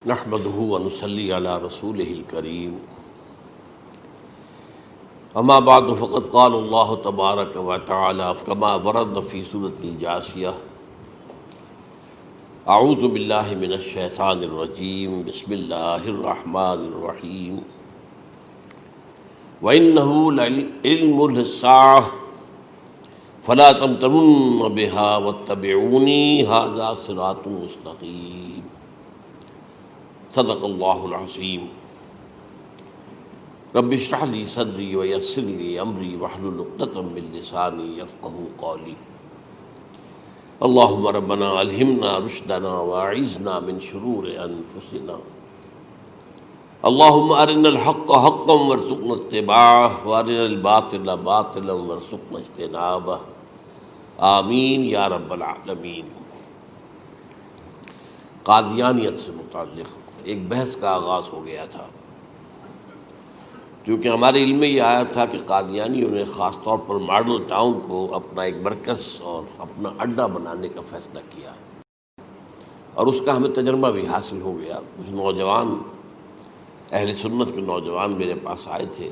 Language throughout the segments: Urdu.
نحمده ونصلي على رسوله الكريم اما بعد فقد قال الله تبارك وتعالى كما ورد في سورة الجاثية اعوذ بالله من الشيطان الرجيم بسم الله الرحمن الرحيم وإنه لعلم للساعة فلا تمترن بها واتبعوني هذا صراط مستقيم صدق اللہ العظیم رب اشرح لی صدری ویسر لی امری واحلل عقدۃ من لسانی یفقہوا قولی اللہم ربنا الہمنا رشدنا واعذنا من شرور انفسنا اللہم ارنا الحق حقا وارزقنا اتباعہ وارنا الباطل باطلا وارزقنا اجتنابہ آمین یا رب العالمین۔ قادیانیت سے متعلق ایک بحث کا آغاز ہو گیا تھا، کیونکہ ہمارے علم میں یہ آیا تھا کہ قادیانیوں نے خاص طور پر ماڈل ٹاؤن کو اپنا ایک مرکز اور اپنا اڈا بنانے کا فیصلہ کیا، اور اس کا ہمیں تجربہ بھی حاصل ہو گیا۔ کچھ نوجوان اہل سنت کے نوجوان میرے پاس آئے تھے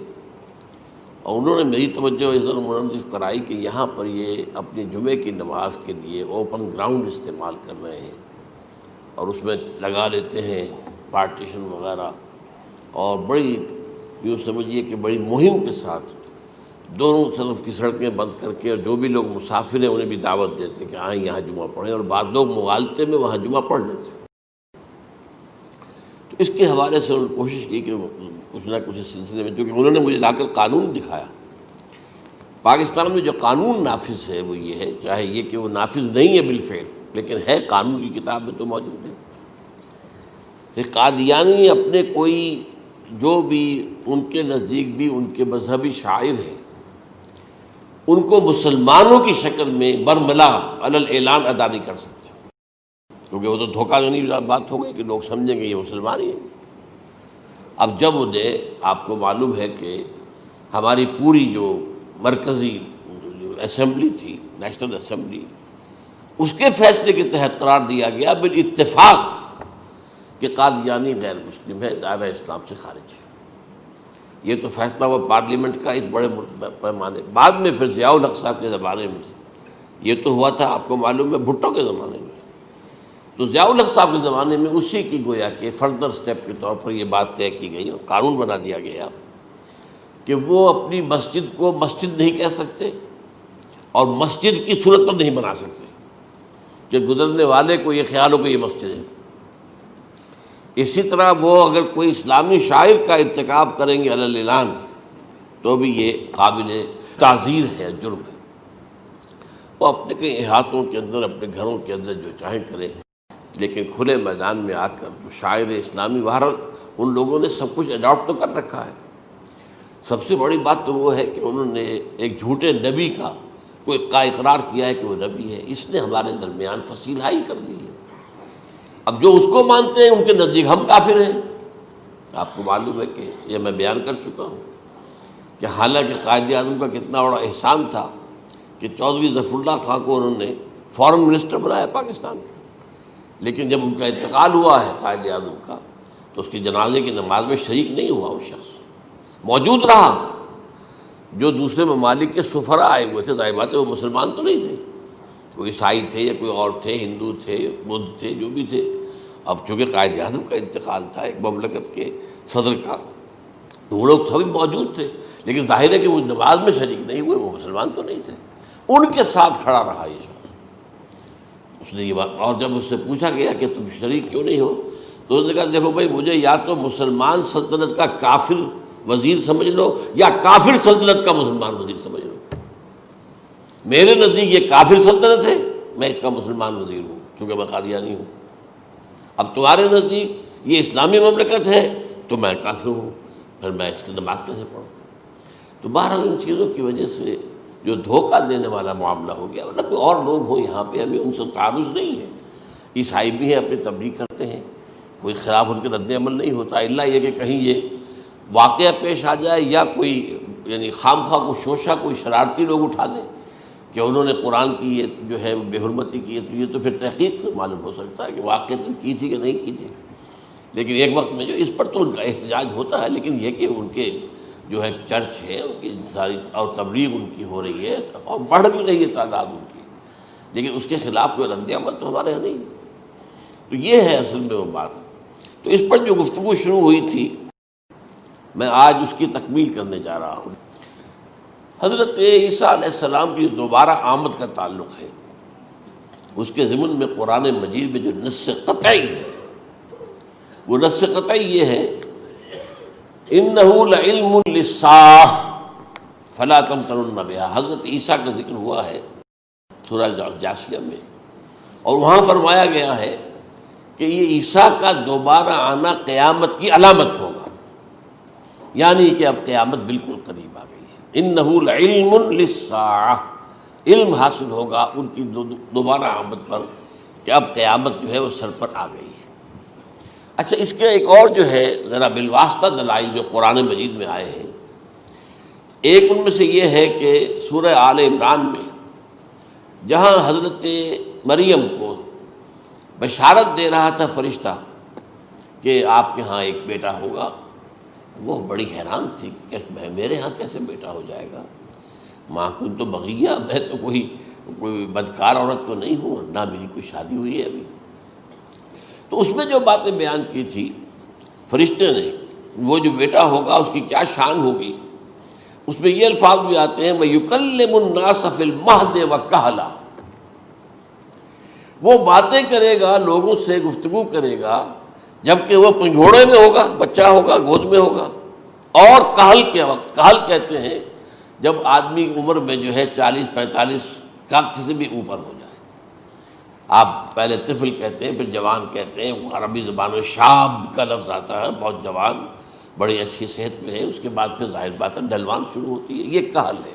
اور انہوں نے میری توجہ اس طرح منعطف کرائی کہ یہاں پر یہ اپنی جمعے کی نماز کے لیے اوپن گراؤنڈ استعمال کر رہے ہیں اور اس میں لگا لیتے ہیں پارٹیشن وغیرہ، اور بڑی یوں سمجھیے کہ بڑی مہم کے ساتھ دونوں طرف کی سڑکیں بند کر کے، اور جو بھی لوگ مسافر ہیں انہیں بھی دعوت دیتے ہیں کہ آئیں یہاں جمعہ پڑھیں، اور بعض لوگ مغالطے میں وہاں جمعہ پڑھ لیتے ہیں۔ تو اس کے حوالے سے انہوں نے کوشش کی کہ کچھ نہ کچھ اس سلسلے میں، کیونکہ انہوں نے مجھے لا کر قانون دکھایا۔ پاکستان میں جو قانون نافذ ہے وہ یہ ہے، چاہے یہ کہ وہ نافذ نہیں ہے بالفعل، لیکن ہے، قانون کی کتاب میں تو موجود ہے کہ قادیانی اپنے کوئی جو بھی ان کے نزدیک بھی ان کے مذہبی شاعر ہیں ان کو مسلمانوں کی شکل میں برملا علی الاعلان ادا نہیں کر سکتے، کیونکہ وہ تو دھوکہ دہی بات ہو گئی کہ لوگ سمجھیں گے یہ مسلمان ہی ہیں۔ اب جب انہیں، آپ کو معلوم ہے کہ ہماری پوری جو مرکزی اسمبلی تھی، نیشنل اسمبلی، اس کے فیصلے کے تحت قرار دیا گیا بالاتفاق کہ قادیانی غیر مسلم ہے، دائرہ اسلام سے خارج ہے۔ یہ تو فیصلہ ہوا پارلیمنٹ کا اس بڑے پیمانے، بعد میں پھر ضیاء الحق صاحب کے زمانے میں یہ تو ہوا تھا، آپ کو معلوم ہے، بھٹو کے زمانے میں۔ تو ضیاء الحق صاحب کے زمانے میں اسی کی گویا کہ فردر سٹیپ کے طور پر یہ بات طے کی گئی اور قانون بنا دیا گیا کہ وہ اپنی مسجد کو مسجد نہیں کہہ سکتے اور مسجد کی صورت پر نہیں بنا سکتے کہ گزرنے والے کو یہ خیال ہو کہ یہ مسجد ہے۔ اسی طرح وہ اگر کوئی اسلامی شاعر کا ارتکاب کریں گے علی الاعلان تو بھی یہ قابل تعزیر ہے، جرم ہے۔ وہ اپنے کئی احاطوں کے اندر، اپنے گھروں کے اندر جو چاہیں کریں، لیکن کھلے میدان میں آ کر جو شاعر اسلامی بہرحال ان لوگوں نے سب کچھ اڈاپٹ تو کر رکھا ہے۔ سب سے بڑی بات تو وہ ہے کہ انہوں نے ایک جھوٹے نبی کا اقرار کیا ہے کہ وہ نبی ہے، اس نے ہمارے درمیان فصیل حائی کر دی ہے۔ اب جو اس کو مانتے ہیں ان کے نزدیک ہم کافر ہیں۔ آپ کو معلوم ہے کہ یہ میں بیان کر چکا ہوں کہ حالانکہ قائد اعظم کا کتنا بڑا احسان تھا کہ چودھری ظفر اللہ خان کو انہوں نے فارن منسٹر بنایا پاکستان کا، لیکن جب ان کا انتقال ہوا ہے قائد اعظم کا تو اس کی جنازے کی نماز میں شریک نہیں ہوا، وہ شخص موجود رہا۔ جو دوسرے ممالک کے سفراء آئے ہوئے تھے، ظاہر بات ہے وہ مسلمان تو نہیں تھے، کوئی عیسائی تھے یا کوئی اور تھے، ہندو تھے، بدھ تھے، جو بھی تھے۔ اب چونکہ قائد اعظم کا انتقال تھا ایک مملکت کے صدر کا، تو وہ لوگ سبھی موجود تھے، لیکن ظاہر ہے کہ وہ نماز میں شریک نہیں ہوئے، وہ مسلمان تو نہیں تھے۔ ان کے ساتھ کھڑا رہا یہ شخص۔ اس نے یہ بات، اور جب اس سے پوچھا گیا کہ تم شریک کیوں نہیں ہو تو اس نے کہا دیکھو بھائی، مجھے یا تو مسلمان سلطنت کا کافر وزیر سمجھ لو یا کافر سلطنت کا مسلمان وزیر سمجھ لو۔ میرے نزدیک یہ کافر سلطنت ہے، میں اس کا مسلمان وزیر ہوں کیونکہ میں قادیانی ہوں۔ اب تمہارے نزدیک یہ اسلامی مملکت ہے تو میں کافر ہوں، پھر میں اس کی نماز کیسے پڑھوں؟ تو بہرحال ان چیزوں کی وجہ سے جو دھوکہ دینے والا معاملہ ہو گیا، ورنہ کوئی اور لوگ ہوں یہاں پہ، ہمیں ان سے تعارض نہیں ہے۔ عیسائی بھی ہیں، اپنی تبلیغ کرتے ہیں، کوئی خلاف ان کے رد عمل نہیں ہوتا، الا یہ کہ کہیں یہ واقعہ پیش آ جائے یا کوئی یعنی خام خواہ کو شوشہ کوئی شرارتی لوگ اٹھا دیں کہ انہوں نے قرآن کی یہ جو ہے بے حرمتی کی ہے، تو یہ تو پھر تحقیق سے معلوم ہو سکتا ہے کہ واقعہ کی تھی کہ نہیں کی تھی۔ لیکن ایک وقت میں جو اس پر تو ان کا احتجاج ہوتا ہے، لیکن یہ کہ ان کے جو ہے چرچ ہے ان کی ساری اور تبلیغ ان کی ہو رہی ہے اور بڑھ بھی رہی ہے تعداد ان کی، لیکن اس کے خلاف کوئی رد عمل تو ہمارے یہاں نہیں ہے۔ تو یہ ہے اصل میں وہ بات۔ تو اس پر جو گفتگو شروع ہوئی تھی میں آج اس کی تکمیل کرنے جا رہا ہوں۔ حضرت عیسیٰ علیہ السلام کی دوبارہ آمد کا تعلق ہے، اس کے ضمن میں قرآن مجید میں جو نص قطعی ہے وہ نص قطعی یہ ہے اِنَّهُ لَعِلْمٌ لِلسَّاعَةِ فَلَا تَمْتَرُنَّ بِهَا۔ حضرت عیسیٰ کا ذکر ہوا ہے سورہ جاسیہ میں، اور وہاں فرمایا گیا ہے کہ یہ عیسیٰ کا دوبارہ آنا قیامت کی علامت ہوگا، یعنی کہ اب قیامت بالکل قریب آ گئی ہے۔ اِنَّهُ لَعِلْمٌ لِلسَّاعَةِ، علم حاصل ہوگا ان کی دوبارہ آمد پر کہ اب قیامت جو ہے وہ سر پر آ گئی ہے۔ اچھا، اس کے ایک اور جو ہے ذرا بالواسطہ دلائل جو قرآن مجید میں آئے ہیں، ایک ان میں سے یہ ہے کہ سورہ آل عمران میں جہاں حضرت مریم کو بشارت دے رہا تھا فرشتہ کہ آپ کے ہاں ایک بیٹا ہوگا، وہ بڑی حیران تھی کہ میرے ہاں کیسے بیٹا ہو جائے گا، ماں کو تو بغیہ، میں تو کوئی بدکار عورت تو نہیں ہوں، نہ میری کوئی شادی ہوئی ہے ابھی۔ تو اس میں جو باتیں بیان کی تھی فرشتے نے، وہ جو بیٹا ہوگا اس کی کیا شان ہوگی، اس میں یہ الفاظ بھی آتے ہیں وَيُكَلِّمُ النَّاسَ فِي الْمَهْدِ وَكَهْلًا، وہ باتیں کرے گا، لوگوں سے گفتگو کرے گا جبکہ وہ پنگھوڑے میں ہوگا، بچہ ہوگا، گود میں ہوگا، اور کہل کے وقت، کہل کہتے ہیں جب آدمی عمر میں جو ہے 40-45 کا کسی بھی اوپر ہو جائے، آپ پہلے طفل کہتے ہیں پھر جوان کہتے ہیں، عربی زبان میں شاب کا لفظ آتا ہے، بہت جوان، بڑی اچھی صحت میں ہے، اس کے بعد پھر ظاہر بات ہے ڈھلوان شروع ہوتی ہے، یہ کہل ہے۔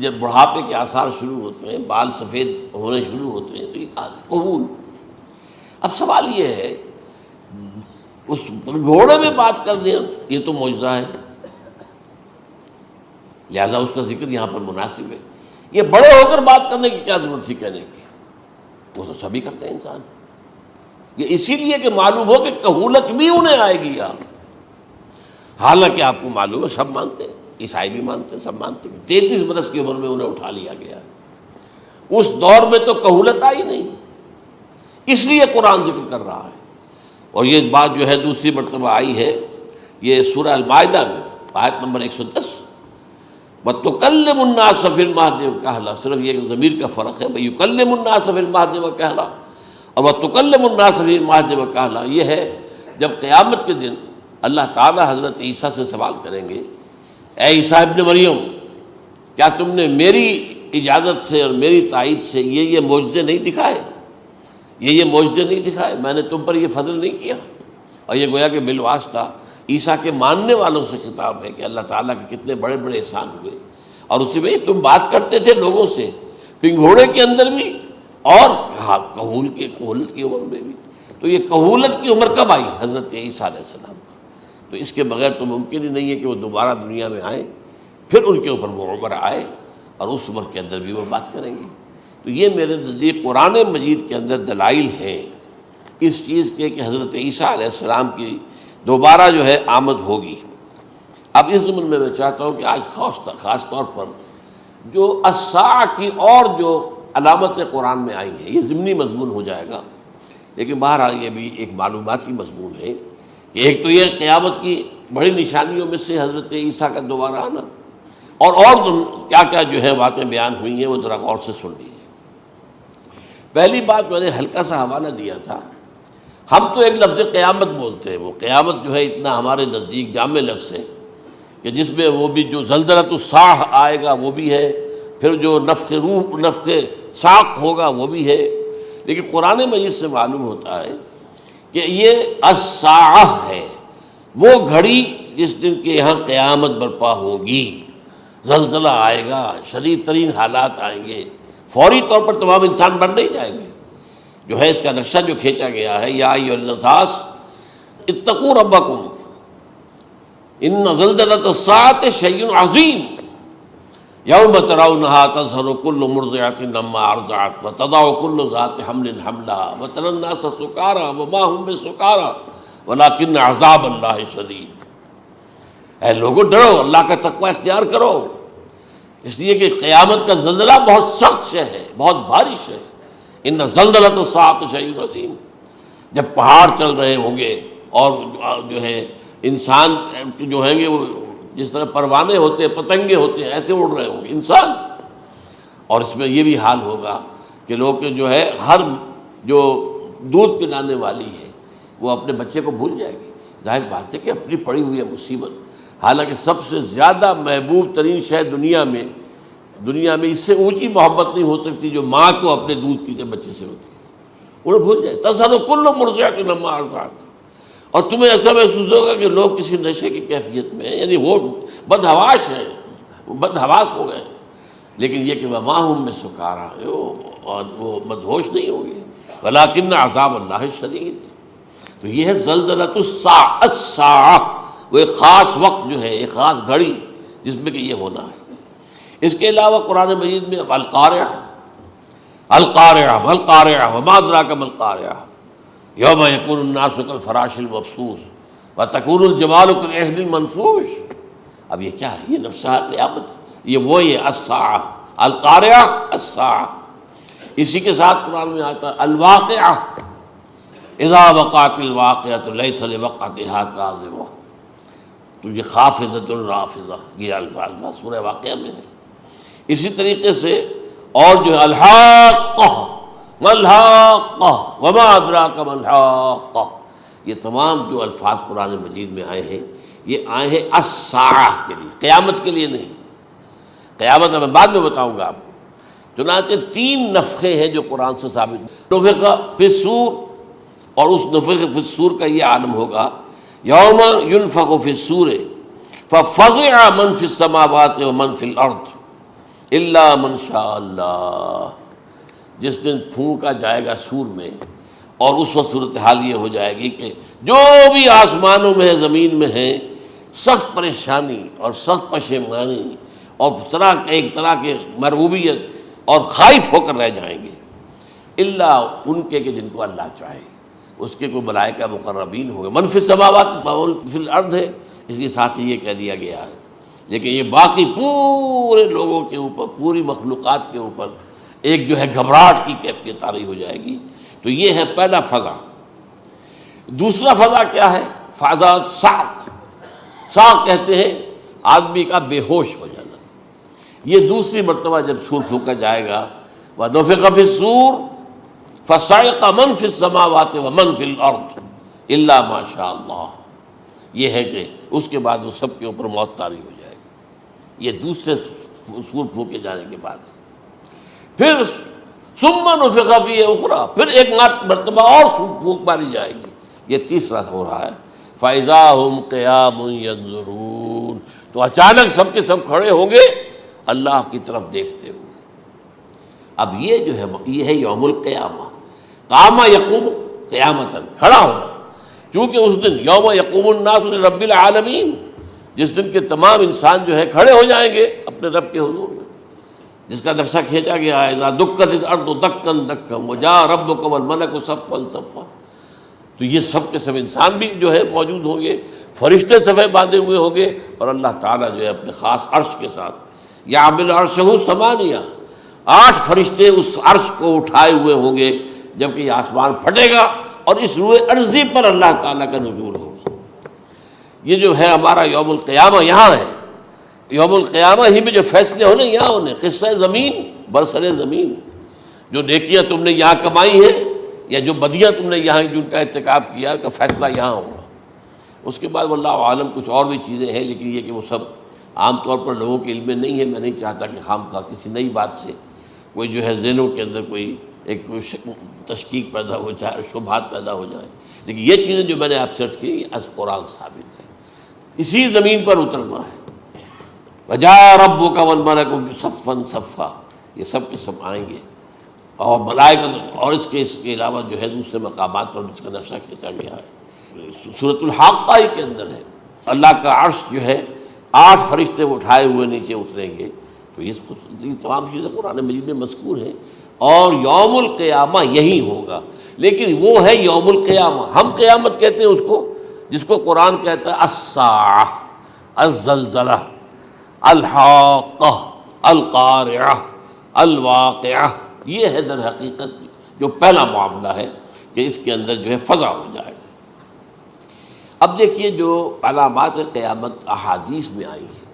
جب بڑھاپے کے آثار شروع ہوتے ہیں، بال سفید ہونے شروع ہوتے ہیں، تو یہ کہل ہے، قبول۔ اب سوال یہ ہے اس گھوڑے میں بات کر دیں، یہ تو معجزہ ہے، لہذا اس کا ذکر یہاں پر مناسب ہے۔ یہ بڑے ہو کر بات کرنے کی کیا ضرورت تھی کہنے کی، وہ تو سبھی کرتے ہیں انسان، یہ اسی لیے کہ معلوم ہو کہ کہولت بھی انہیں آئے گی یار، حالانکہ آپ کو معلوم ہے سب مانتے ہیں، عیسائی بھی مانتے ہیں، سب مانتے ہیں، 33 برس کی عمر میں انہیں اٹھا لیا گیا ہے، اس دور میں تو کہولت آئی نہیں، اس لیے قرآن ذکر کر رہا ہے۔ اور یہ بات جو ہے دوسری مرتبہ آئی ہے یہ سورہ المائدہ میں آیت نمبر 110 وَتُكَلِّمُ النَّاسَ فِي الْمَهْدِ وَكَهْلًا، صرف یہ ضمیر کا فرق ہے، وَيُكَلِّمُ النَّاسَ فِي الْمَهْدِ وَكَهْلًا، اور وَتُكَلِّمُ النَّاسَ فِي الْمَهْدِ وَكَهْلًا یہ ہے جب قیامت کے دن اللہ تعالیٰ حضرت عیسیٰ سے سوال کریں گے، اے عیسیٰ ابن مریم، کیا تم نے میری اجازت سے اور میری تائید سے یہ معجزے نہیں دکھائے، یہ معجزے نہیں دکھائے، میں نے تم پر یہ فضل نہیں کیا؟ اور یہ گویا کہ بالواسطہ عیسیٰ کے ماننے والوں سے خطاب ہے کہ اللہ تعالیٰ کے کتنے بڑے بڑے احسان ہوئے، اور اسی میں تم بات کرتے تھے لوگوں سے پنگھوڑے کے اندر بھی اور کہولت کی عمر میں بھی، تو یہ کہولت کی عمر کب آئی؟ حضرت عیسیٰ علیہ السلام، تو اس کے بغیر تو ممکن ہی نہیں ہے کہ وہ دوبارہ دنیا میں آئیں، پھر ان کے اوپر وہ عمر آئے اور اس عمر کے اندر بھی وہ بات کریں گے۔ تو یہ میرے نزدیک قرآن مجید کے اندر دلائل ہیں اس چیز کے کہ حضرت عیسیٰ علیہ السلام کی دوبارہ جو ہے آمد ہوگی۔ اب اس ضمن میں چاہتا ہوں کہ آج خاص طور پر جو الساعہ کی اور جو علامتیں قرآن میں آئی ہیں، یہ ضمنی مضمون ہو جائے گا، لیکن بہرحال یہ بھی ایک معلوماتی مضمون ہے کہ ایک تو یہ قیامت کی بڑی نشانیوں میں سے حضرت عیسیٰ کا دوبارہ آنا، اور کیا کیا جو ہے باتیں بیان ہوئی ہیں وہ ذرا غور سے سن لیجیے۔ پہلی بات میں نے ہلکا سا حوالہ دیا تھا، ہم تو ایک لفظ قیامت بولتے ہیں، وہ قیامت جو ہے اتنا ہمارے نزدیک جامع لفظ ہے کہ جس میں وہ بھی جو زلزلۃ الساعہ آئے گا وہ بھی ہے، پھر جو نفخ روح نفخ ساق ہوگا وہ بھی ہے، لیکن قرآن مجید سے معلوم ہوتا ہے کہ یہ الساعہ ہے، وہ گھڑی جس دن کے یہاں قیامت برپا ہوگی، زلزلہ آئے گا، شدید ترین حالات آئیں گے، فوری طور پر تمام انسان مر نہیں جائیں گے۔ جو ہے اس کا نقشہ جو کھینچا گیا ہے، یا ایھا الناس اتقوا ربکم ان زلزلۃ الساعۃ شیء عظیم یوم ترونھا تذہل کل مرضعۃ عما ارضعت وتضع کل ذات حمل حملھا وتری الناس سکارى وما هم بسکارى ولکن عذاب اللہ شدید، اے لوگوں ڈرو، اللہ کا تقوی اختیار کرو، اس لیے کہ قیامت کا زلزلہ بہت سخت شے ہے، بہت بھاری شے ہے۔ ان زلزلۃ الساعۃ شیء عظیم، جب پہاڑ چل رہے ہوں گے اور جو ہے انسان جو ہیں گے وہ جس طرح پروانے ہوتے ہیں، پتنگے ہوتے ہیں، ایسے اڑ رہے ہوں گے انسان، اور اس میں یہ بھی حال ہوگا کہ لوگ جو ہے ہر جو دودھ پلانے والی ہے وہ اپنے بچے کو بھول جائے گی۔ ظاہر بات ہے کہ اپنی پڑی ہوئی ہے مصیبت، حالانکہ سب سے زیادہ محبوب ترین شے دنیا میں اس سے اونچی محبت نہیں ہو سکتی جو ماں کو اپنے دودھ پیتے بچے سے ہوتی ہے، انہیں بھول جائے۔ تذہب کل مرضعۃ عما ارضعت، اور تمہیں ایسا محسوس ہوگا کہ لوگ کسی نشے کی کیفیت میں ہیں، یعنی وہ بدحواش ہیں، بدحواس ہو گئے، لیکن یہ کہ وما هم بسکارى، اور وہ مدہوش نہیں ہوں گے، ولکن عذاب اللہ شدید۔ تو یہ ہے زلزلۃ الساعہ، وہ ایک خاص وقت جو ہے، ایک خاص گھڑی جس میں کہ یہ ہونا ہے۔ اس کے علاوہ قرآن مجید میں القارعہ، القارعہ والقارعہ وما ادراک ما القارعہ، یوم یکون الناس کالفراش المبثوث وتکون الجبال کالعہن المنفوش۔ اب یہ کیا ہے؟ یہ نقشہ قیامت، یہ الساعہ، القارعہ الساعہ۔ اسی کے ساتھ قرآن میں آتا ہے الواقعہ، اذا وقعت الواقعۃ لیس لوقعتها کاذبہ، تو یہ خافضۃ رافضہ، یہ الفاظ سورہ واقعہ میں ہے۔ اسی طریقے سے اور جو ہے الحاقہ، ما الحاقہ وما ادراک ما الحاقہ، یہ تمام جو الفاظ قرآن مجید میں آئے ہیں یہ آئے ہیں الساعہ کے لیے، قیامت کے لیے نہیں۔ قیامت میں بعد میں بتاؤں گا آپ کو۔ چنانچہ 3 نفخے ہیں جو قرآن سے ثابت، نفخ فی الصور، اور اس نفخ فی الصور کا یہ عالم ہوگا یوم ینفخ فی الصور ففزع من فی السماوات ومن فی الارض الا من شاء اللہ، جس دن پھونکا جائے گا سور میں، اور اس وقت صورتحال یہ ہو جائے گی کہ جو بھی آسمانوں میں ہے، زمین میں ہے، سخت پریشانی اور سخت پشیمانی اور ایک طرح کے مرعوبیت اور خائف ہو کر رہ جائیں گے، الا ان کے کہ جن کو اللہ چاہے، اس کے کوئی ملائکہ مقربین ہوں گے۔ من فی السماوات فی الارض ہے، اس کے ساتھ ہی یہ کہہ دیا گیا ہے، لیکن یہ باقی پورے لوگوں کے اوپر، پوری مخلوقات کے اوپر ایک جو ہے گھبراہٹ کی کیفیت طاری ہو جائے گی۔ تو یہ ہے پہلا فضا۔ دوسرا فضا کیا ہے؟ فضا صعق، صعق کہتے ہیں آدمی کا بے ہوش ہو جانا۔ یہ دوسری مرتبہ جب سور پھونکا جائے گا، وَنُفِخَ فِي الصُّورِ فَصَعِقَ مَن فِي السَّمَاوَاتِ وَمَن فِي الْأَرْضِ إِلَّا مَا شَاءَ اللَّهُ، یہ ہے کہ اس کے بعد وہ سب کے اوپر موت طاری ہو جائے گی۔ یہ دوسرے سور پھونکے جانے کے بعد ہے۔ پھر ثُمَّ نُفِخَ فِيهِ أُخْرَى، پھر ایک مرتبہ اور پھونک ماری جائے گی، یہ تیسرا ہو رہا ہے۔ فَإِذَا هُمْ قِيَامٌ يَنظُرُونَ، تو اچانک سب کے سب کھڑے ہوں گے اللہ کی طرف دیکھتے ہوئے۔ اب یہ جو ہے یہ ہے یوم القیامہ، قام یقوم قیامتاً، کھڑا ہونا، کیونکہ اس دن یوم یقوم الناس لرب العالمین، جس دن کے تمام انسان جو ہے کھڑے ہو جائیں گے اپنے رب کے حضور میں، جس کا نقشہ کھینچا گیا ہے اذا دکت الارض دکا دکا وجاء ربک والملک صفا صفا۔ تو یہ سب کے سب انسان بھی جو ہے موجود ہوں گے، فرشتے صفے باندھے ہوئے ہوں گے، اور اللہ تعالیٰ جو ہے اپنے خاص عرش کے ساتھ، یحمل عرشہ ثمانیہ، 8 فرشتے اس عرش کو اٹھائے ہوئے ہوں گے، جبکہ یہ آسمان پھٹے گا اور اس روئے ارضی پر اللہ تعالیٰ کا نزول ہوگا۔ یہ جو ہے ہمارا یوم القیامہ یہاں ہے، یوم القیامہ ہی میں جو فیصلے ہونے یہاں ہونے، قصہ زمین برسر زمین، جو نیکیاں تم نے یہاں کمائی ہیں یا جو بدیاں تم نے یہاں جن کا ارتکاب کیا کا فیصلہ یہاں ہوگا۔ اس کے بعد واللہ عالم کچھ اور بھی چیزیں ہیں، لیکن یہ کہ وہ سب عام طور پر لوگوں کے علم میں نہیں ہے۔ میں نہیں چاہتا کہ خام خواہ کسی نئی بات سے کوئی جو ہے ذہنوں کے اندر کوئی ایک تشکیک پیدا ہو جائے، شبہات پیدا ہو جائیں، لیکن یہ چیزیں جو میں نے آپ سے عرض کی از قرآن ثابت ہے، اسی زمین پر اترنا ہے۔ وجاء ربک والملک صفا صفا، یہ سب کے سب آئیں گے، اور ملائکہ، اور اس کے علاوہ جو ہے دوسرے مقامات پر جس کا نقشہ کھینچا گیا ہے سورۃ الحاقہ ہی کے اندر ہے۔ اللہ کا عرش جو ہے 8 فرشتے اٹھائے ہوئے نیچے اتریں گے۔ تو یہ تمام چیزیں قرآن مجید میں مذکور ہیں، اور یوم القیامہ یہی ہوگا، لیکن وہ ہے یوم القیامہ، ہم قیامت کہتے ہیں اس کو، جس کو قرآن کہتا ہے الساعہ، الزلزلہ، الحاقہ، القارعہ، الواقعہ، یہ ہے در حقیقت جو پہلا معاملہ ہے کہ اس کے اندر جو ہے فضا ہو جائے۔ اب دیکھیے جو علامات قیامت احادیث میں آئی ہیں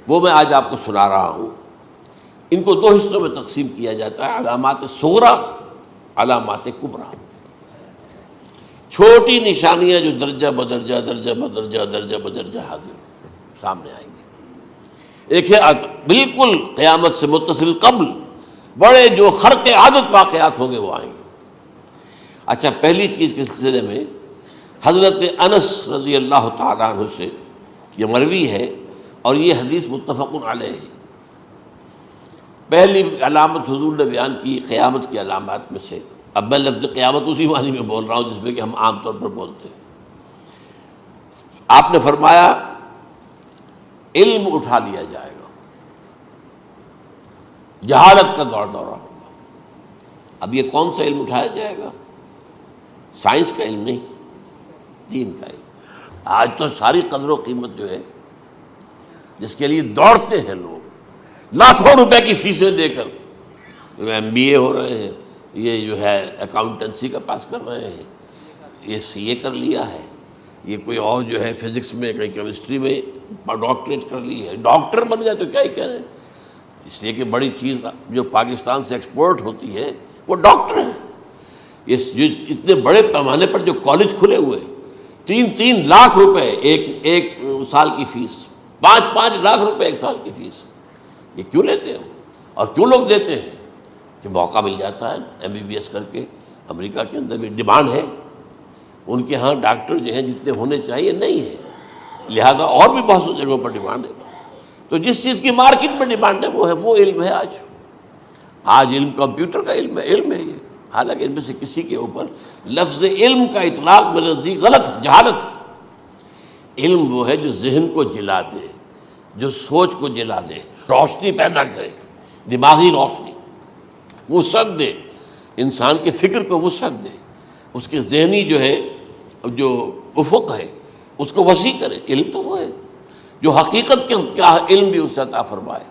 وہ میں آج آپ کو سنا رہا ہوں۔ ان کو دو حصوں میں تقسیم کیا جاتا ہے، علامات صغریٰ، علامات کبریٰ۔ چھوٹی نشانیاں جو درجہ بدرجہ درجہ بدرجہ درجہ بدرجہ حاضر سامنے آئیں گے۔ ایک ہے بالکل قیامت سے متصل قبل بڑے جو خرق عادت واقعات ہوں گے وہ آئیں گے۔ اچھا، پہلی چیز کے سلسلے میں حضرت انس رضی اللہ تعالیٰ عنہ سے یہ مروی ہے اور یہ حدیث متفق علیہ ہے۔ پہلی علامت حضور نے بیان کی قیامت کی علامات میں سے، اب میں لفظ قیامت اسی معنی میں بول رہا ہوں جس میں کہ ہم عام طور پر بولتے ہیں۔ آپ نے فرمایا علم اٹھا لیا جائے گا، جہالت کا دورہ ہوگا۔ اب یہ کون سا علم اٹھایا جائے گا؟ سائنس کا علم نہیں، دین کا علم۔ آج تو ساری قدر و قیمت جو ہے جس کے لیے دوڑتے ہیں لوگ، لاکھوں روپے کی فیسیں دے کر ایم بی اے ہو رہے ہیں، یہ جو ہے اکاؤنٹنسی کا پاس کر رہے ہیں، یہ سی اے کر لیا ہے، یہ کوئی اور جو ہے فزکس میں کہیں کیمسٹری میں ڈاکٹریٹ کر لی ہے، ڈاکٹر بن گیا تو کیا ہی کہہ رہے ہیں۔ اس لیے کہ بڑی چیز جو پاکستان سے ایکسپورٹ ہوتی ہے وہ ڈاکٹر ہیں۔ جو اتنے بڑے پیمانے پر جو کالج کھلے ہوئے، 3 لاکھ روپے ایک سال کی فیس، 5 لاکھ روپے ایک سال کی فیس، یہ کیوں لیتے ہیں اور کیوں لوگ دیتے ہیں؟ کہ موقع مل جاتا ہے ایم بی بی ایس کر کے۔ امریکہ کے اندر بھی ڈیمانڈ ہے، ان کے ہاں ڈاکٹر جو ہیں جتنے ہونے چاہیے نہیں ہے، لہذا اور بھی بہت سی جگہوں پر ڈیمانڈ ہے۔ تو جس چیز کی مارکیٹ میں ڈیمانڈ ہے وہ علم ہے۔ آج علم کمپیوٹر کا علم ہے یہ، حالانکہ ان میں سے کسی کے اوپر لفظ علم کا اطلاق میرے نزدیک غلط ہے، جہالت ہے۔ علم وہ ہے جو ذہن کو جلا دے، جو سوچ کو جلا دے، روشنی پیدا کرے، دماغی روشنی، وسعت دے، انسان کے فکر کو وسعت دے، اس کے ذہنی جو ہے جو افق ہے اس کو وسیع کرے۔ علم تو وہ ہے جو حقیقت کے کیا علم بھی اس سے عطا فرمائے۔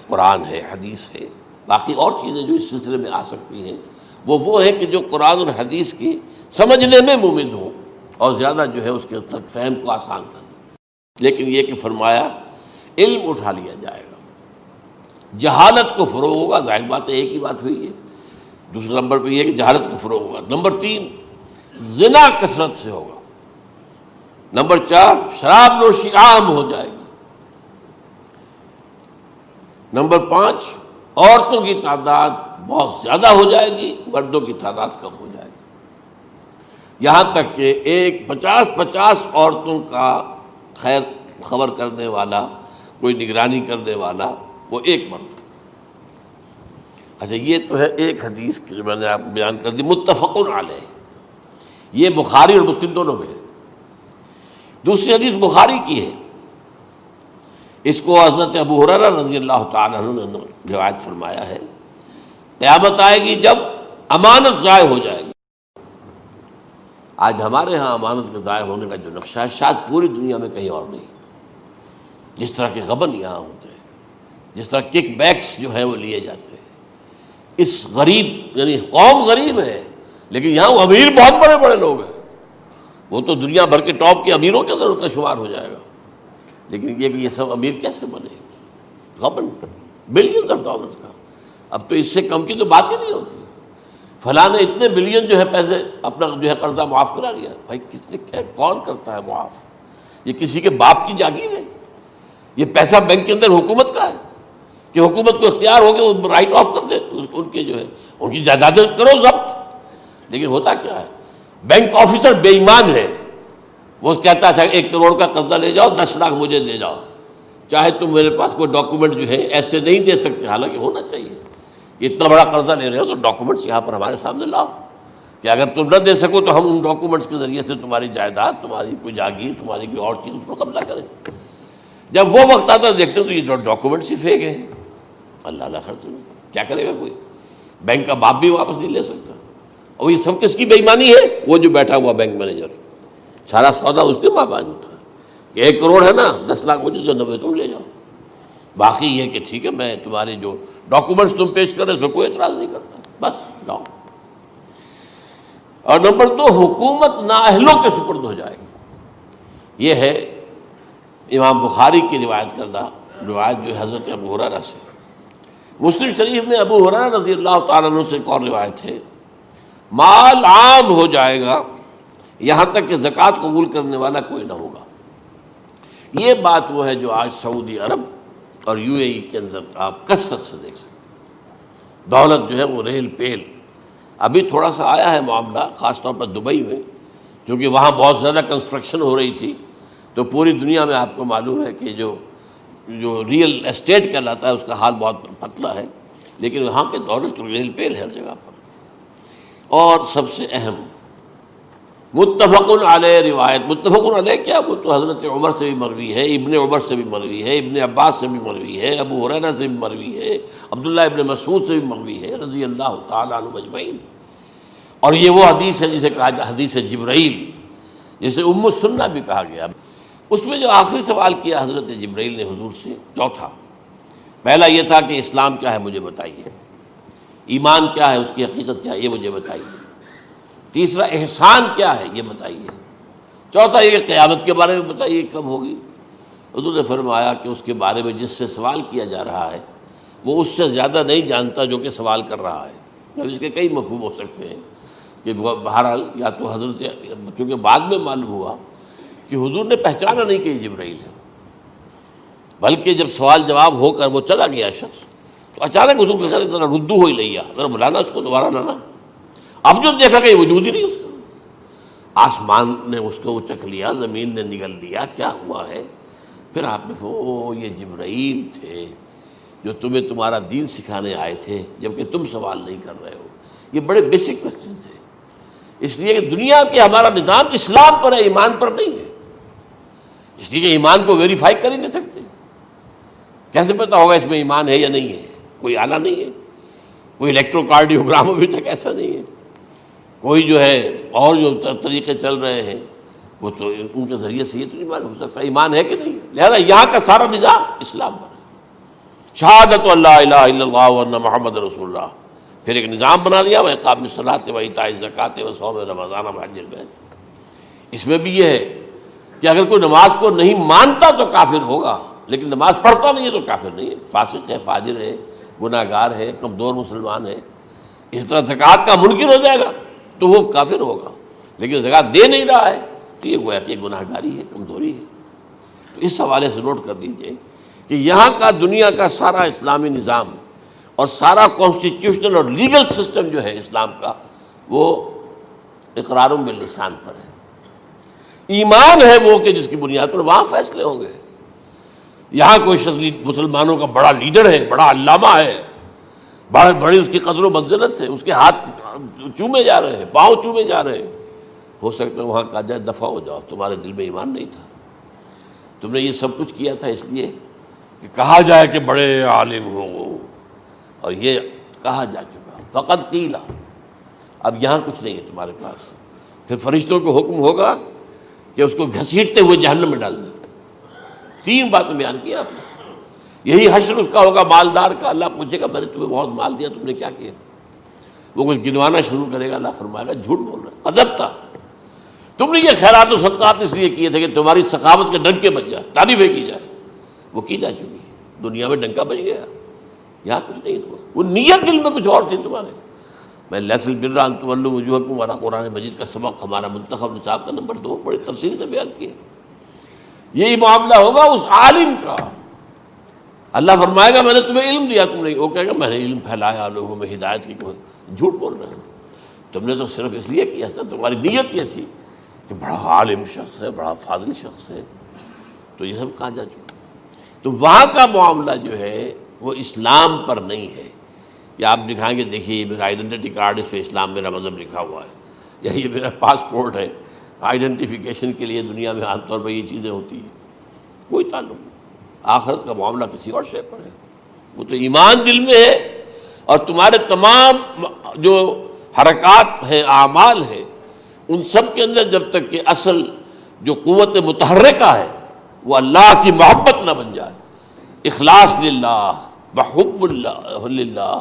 قرآن ہے، حدیث ہے، باقی اور چیزیں جو اس سلسلے میں آ سکتی ہیں وہ ہے کہ جو قرآن اور حدیث کی سمجھنے میں مومن ہوں اور زیادہ جو ہے اس کے تک فہم کو آسان کر دیں۔ لیکن یہ کہ فرمایا علم اٹھا لیا جائے گا، جہالت کو فروغ ہوگا۔ ظاہر بات ہے ایک ہی بات ہوئی ہے۔ دوسرے نمبر پہ یہ ہے کہ جہالت کو فروغ ہوگا۔ نمبر 3 زنا کثرت سے ہوگا۔ نمبر 4 شراب نوشی عام ہو جائے گی۔ نمبر 5 عورتوں کی تعداد بہت زیادہ ہو جائے گی، مردوں کی تعداد کم ہو جائے گی، یہاں تک کہ 50 عورتوں کا خیر خبر کرنے والا، کوئی نگرانی کرنے والا، وہ ایک مرد۔ اچھا، یہ تو ہے ایک حدیث جو میں نے آپ کو بیان کر دی، متفق علیہ، یہ بخاری اور مسلم دونوں میں ہے۔ دوسری حدیث بخاری کی ہے، اس کو حضرت ابو ہریرہ رضی اللہ تعالیٰ عنہ نے روایت فرمایا ہے، قیامت آئے گی جب امانت ضائع ہو جائے گی۔ آج ہمارے ہاں امانت کے ضائع ہونے کا جو نقشہ ہے شاید پوری دنیا میں کہیں اور نہیں۔ جس طرح کے غبن یہاں ہوتے ہیں، جس طرح کک بیکس جو ہیں وہ لیے جاتے ہیں، اس غریب یعنی قوم غریب ہے لیکن یہاں وہ امیر بہت بڑے بڑے لوگ ہیں، وہ تو دنیا بھر کے ٹاپ کے امیروں کے اندر ان کا شمار ہو جائے گا۔ لیکن یہ کہ یہ سب امیر کیسے بنے؟ غبن بلین آف ڈالرز کا، اب تو اس سے کم کی تو بات ہی نہیں ہوتی۔ فلاں نے اتنے بلین جو ہے پیسے اپنا جو ہے قرضہ معاف کرا لیا۔ بھائی کس نے کیا، کون کرتا ہے معاف؟ یہ کسی کے باپ کی جاگیر ہے؟ یہ پیسہ بینک کے اندر حکومت کا ہے کہ حکومت کو اختیار ہو کے وہ رائٹ آف کر دے ان کے جو ہے ان کی جائیدادیں کرو ضبط۔ لیکن ہوتا کیا ہے، بینک آفیسر بے ایمان ہے، وہ کہتا تھا 1 کروڑ کا قرضہ لے جاؤ، 10 لاکھ مجھے دے جاؤ، چاہے تم میرے پاس کوئی ڈاکومنٹ جو ہے ایسے نہیں دے سکتے، حالانکہ ہونا چاہیے کہ اتنا بڑا قرضہ لے رہے ہو تو ڈاکومنٹس یہاں پر ہمارے سامنے لاؤ کہ اگر تم نہ دے سکو تو ہم ان ڈاکومنٹس کے ذریعے سے تمہاری جائیداد، تمہاری کوئی جاگیر، تمہاری کوئی اور چیز اس کو قبضہ کریں۔ جب وہ وقت آتا ہے دیکھتے ہیں تو یہ ڈاکومنٹس ہی فیک ہیں۔ اللہ اللہ خرچ کیا کرے گا کوئی؟ بینک کا باپ بھی واپس نہیں لے سکتا۔ اور یہ سب کس کی بے ایمانی ہے؟ وہ جو بیٹھا ہوا بینک مینیجر سارا سودا اس کے مابین ہوتا ہے کہ 1 کروڑ ہے نا، 10 لاکھ مجھے دو، 90 تم لے جاؤ، باقی یہ کہ ٹھیک ہے میں تمہارے جو ڈاکومنٹس تم پیش کر رہے اس میں کوئی اعتراض نہیں کرتا، بس جاؤ۔ اور نمبر 2، حکومت نااہلوں کے سپرد ہو جائے گی۔ یہ ہے امام بخاری کی روایت کردہ روایت جو حضرت ابو ہریرہ سے۔ مسلم شریف میں ابو ہریرہ رضی اللہ تعالیٰ عنہ سے ایک اور روایت ہے، مال عام ہو جائے گا یہاں تک کہ زکوٰۃ قبول کرنے والا کوئی نہ ہوگا۔ یہ بات وہ ہے جو آج سعودی عرب اور UAE کے اندر آپ کثرت سے دیکھ سکتے ہیں۔ دولت جو ہے وہ ریل پیل، ابھی تھوڑا سا آیا ہے معاملہ خاص طور پر دبئی میں، کیونکہ وہاں بہت زیادہ کنسٹرکشن ہو رہی تھی، تو پوری دنیا میں آپ کو معلوم ہے کہ جو ریئل اسٹیٹ کہلاتا ہے اس کا حال بہت پتلا ہے، لیکن وہاں کے دولت ریل پیل ہے ہر جگہ پر۔ اور سب سے اہم متفق علیہ روایت، متفق علیہ کیا، وہ تو حضرت عمر سے بھی مروی ہے، ابن عمر سے بھی مروی ہے، ابن عباس سے بھی مروی ہے، ابو ہریرہ سے بھی مروی ہے، عبداللہ ابن مسعود سے بھی مروی ہے رضی اللہ تعالیٰ عنہ اجمعین۔ اور یہ وہ حدیث ہے جسے کہا جائے حدیث جبرائیل، جسے ام السنہ بھی کہا گیا۔ اس میں جو آخری سوال کیا حضرت جبرائیل نے حضور سے، چوتھا، پہلا یہ تھا کہ اسلام کیا ہے مجھے بتائیے، ایمان کیا ہے، اس کی حقیقت کیا ہے یہ مجھے بتائیے، تیسرا احسان کیا ہے یہ بتائیے، چوتھا یہ کہ قیامت کے بارے میں بتائیے کب ہوگی۔ حضور نے فرمایا کہ اس کے بارے میں جس سے سوال کیا جا رہا ہے وہ اس سے زیادہ نہیں جانتا جو کہ سوال کر رہا ہے۔ اب اس کے کئی مفہوم ہو سکتے ہیں کہ بہرحال یا تو حضرت، چونکہ بعد میں معلوم ہوا کہ حضور نے پہچانا نہیں کہ یہ جبرائیل ہے، بلکہ جب سوال جواب ہو کر وہ چلا گیا شخص تو اچانک حضور کے ساتھ ذرا ردو ہو ہی لیا، ذرا بلانا اس کو دوبارہ لانا۔ اب جو دیکھا کہ وجود ہی نہیں اس کا، آسمان نے اس کو اچک لیا، زمین نے نگل لیا، کیا ہوا ہے؟ پھر آپ نے یہ جبرائیل تھے جو تمہیں تمہارا دین سکھانے آئے تھے، جبکہ تم سوال نہیں کر رہے ہو۔ یہ بڑے بیسک کوسچن تھے، اس لیے کہ دنیا کے ہمارا نظام اسلام پر ہے، ایمان پر نہیں ہے، اس لیے کہ ایمان کو ویریفائی کر ہی نہیں سکتے۔ کیسے پتہ ہوگا اس میں ایمان ہے یا نہیں ہے؟ کوئی آلہ نہیں ہے، کوئی الیکٹروکارڈیوگرام ابھی تک ایسا نہیں ہے، کوئی جو ہے اور جو طریقے چل رہے ہیں وہ تو ان کے ذریعے سے یہ تو نہیں معلوم ہو سکتا ایمان ہے کہ نہیں۔ لہذا یہاں کا سارا نظام اسلام پر ہے، شہادت اللہ الہ الا اللہ وان محمد رسول اللہ، پھر ایک نظام بنا دیا، وہ اقام الصلاۃ و ایتاء الزکوٰۃ و صوم رمضان و حج البیت۔ اس میں بھی یہ ہے کہ اگر کوئی نماز کو نہیں مانتا تو کافر ہوگا، لیکن نماز پڑھتا نہیں ہے تو کافر نہیں ہے، فاسق ہے، فاجر ہے، گناہ گار ہے، کمزور مسلمان ہے۔ اس طرح زکوٰۃ کا منکر ہو جائے گا تو وہ کافر ہوگا، لیکن زکوٰۃ دے نہیں رہا ہے تو یہ گویا کہ گناہ گاری ہے، کمزوری ہے۔ تو اس حوالے سے نوٹ کر دیجئے کہ یہاں کا دنیا کا سارا اسلامی نظام اور سارا کانسٹیٹیوشنل اور لیگل سسٹم جو ہے اسلام کا، وہ اقرار باللسان پر ہے، ایمان ہے وہ کہ جس کی بنیاد پر وہاں فیصلے ہوں گے۔ یہاں کوئی شخص مسلمانوں کا بڑا لیڈر ہے، بڑا علامہ ہے، بڑی اس کی قدر و منزلت ہے، اس کے ہاتھ چومے جا رہے ہیں، پاؤں چومے جا رہے ہیں، ہو سکتا ہے وہاں کہا جائے دفع ہو جاؤ، تمہارے دل میں ایمان نہیں تھا، تم نے یہ سب کچھ کیا تھا اس لیے کہ کہا جائے کہ بڑے عالم ہو، اور یہ کہا جا چکا، فقط قیل، اب یہاں کچھ نہیں ہے تمہارے پاس۔ پھر فرشتوں کو حکم ہوگا کہ اس کو گھسیٹتے ہوئے جہنم میں ڈال دیں۔ 3 باتیں بیان کی آپ نے، یہی حشر اس کا ہوگا مالدار کا، اللہ پوچھے گا میں نے تمہیں بہت مال دیا، تم نے کیا کیا؟ وہ کچھ گنوانا شروع کرے گا، اللہ فرمائے گا جھوٹ بول رہا، قذبت، تم نے یہ خیرات و صدقات اس لیے کیے تھے کہ تمہاری سخاوت کے ڈنکے بج جائے، تعریفیں کی جائے، وہ کی جا چکی ہے، دنیا میں ڈنکا بج گیا، یہاں کچھ نہیں ہوا، وہ نیت دل میں کچھ اور تھی تمہارے۔ میں لیس البر ان تولوا وجوہکم والا قرآن مجید کا سبق ہمارا منتخب نصاب کا نمبر 2 بڑی تفصیل سے بیان کیا۔ یہی معاملہ ہوگا اس عالم کا، اللہ فرمائے گا میں نے تمہیں علم دیا، تم نہیں، وہ کہے گا میں نے علم پھیلایا لوگوں میں ہدایت کی، جھوٹ بول رہے ہو، تم نے تو صرف اس لیے کیا تھا، تمہاری نیت یہ تھی کہ بڑا عالم شخص ہے، بڑا فاضل شخص ہے، تو یہ سب کہا جا چکا۔ تو وہاں کا معاملہ جو ہے وہ اسلام پر نہیں ہے، یا آپ دکھائیں گے دیکھیے یہ میرا آئیڈینٹی کارڈ، اس پہ اسلام میرا مذہب لکھا ہوا ہے، یا یہ میرا پاسپورٹ ہے، آئیڈینٹیفیکیشن کے لیے دنیا میں عام طور پر یہ چیزیں ہوتی ہیں، کوئی تعلق نہیں۔ آخرت کا معاملہ کسی اور شے پر ہے، وہ تو ایمان دل میں ہے، اور تمہارے تمام جو حرکات ہیں، اعمال ہیں، ان سب کے اندر جب تک کہ اصل جو قوت متحرکہ ہے وہ اللہ کی محبت نہ بن جائے، اخلاص للہ وحب اللہ للہ،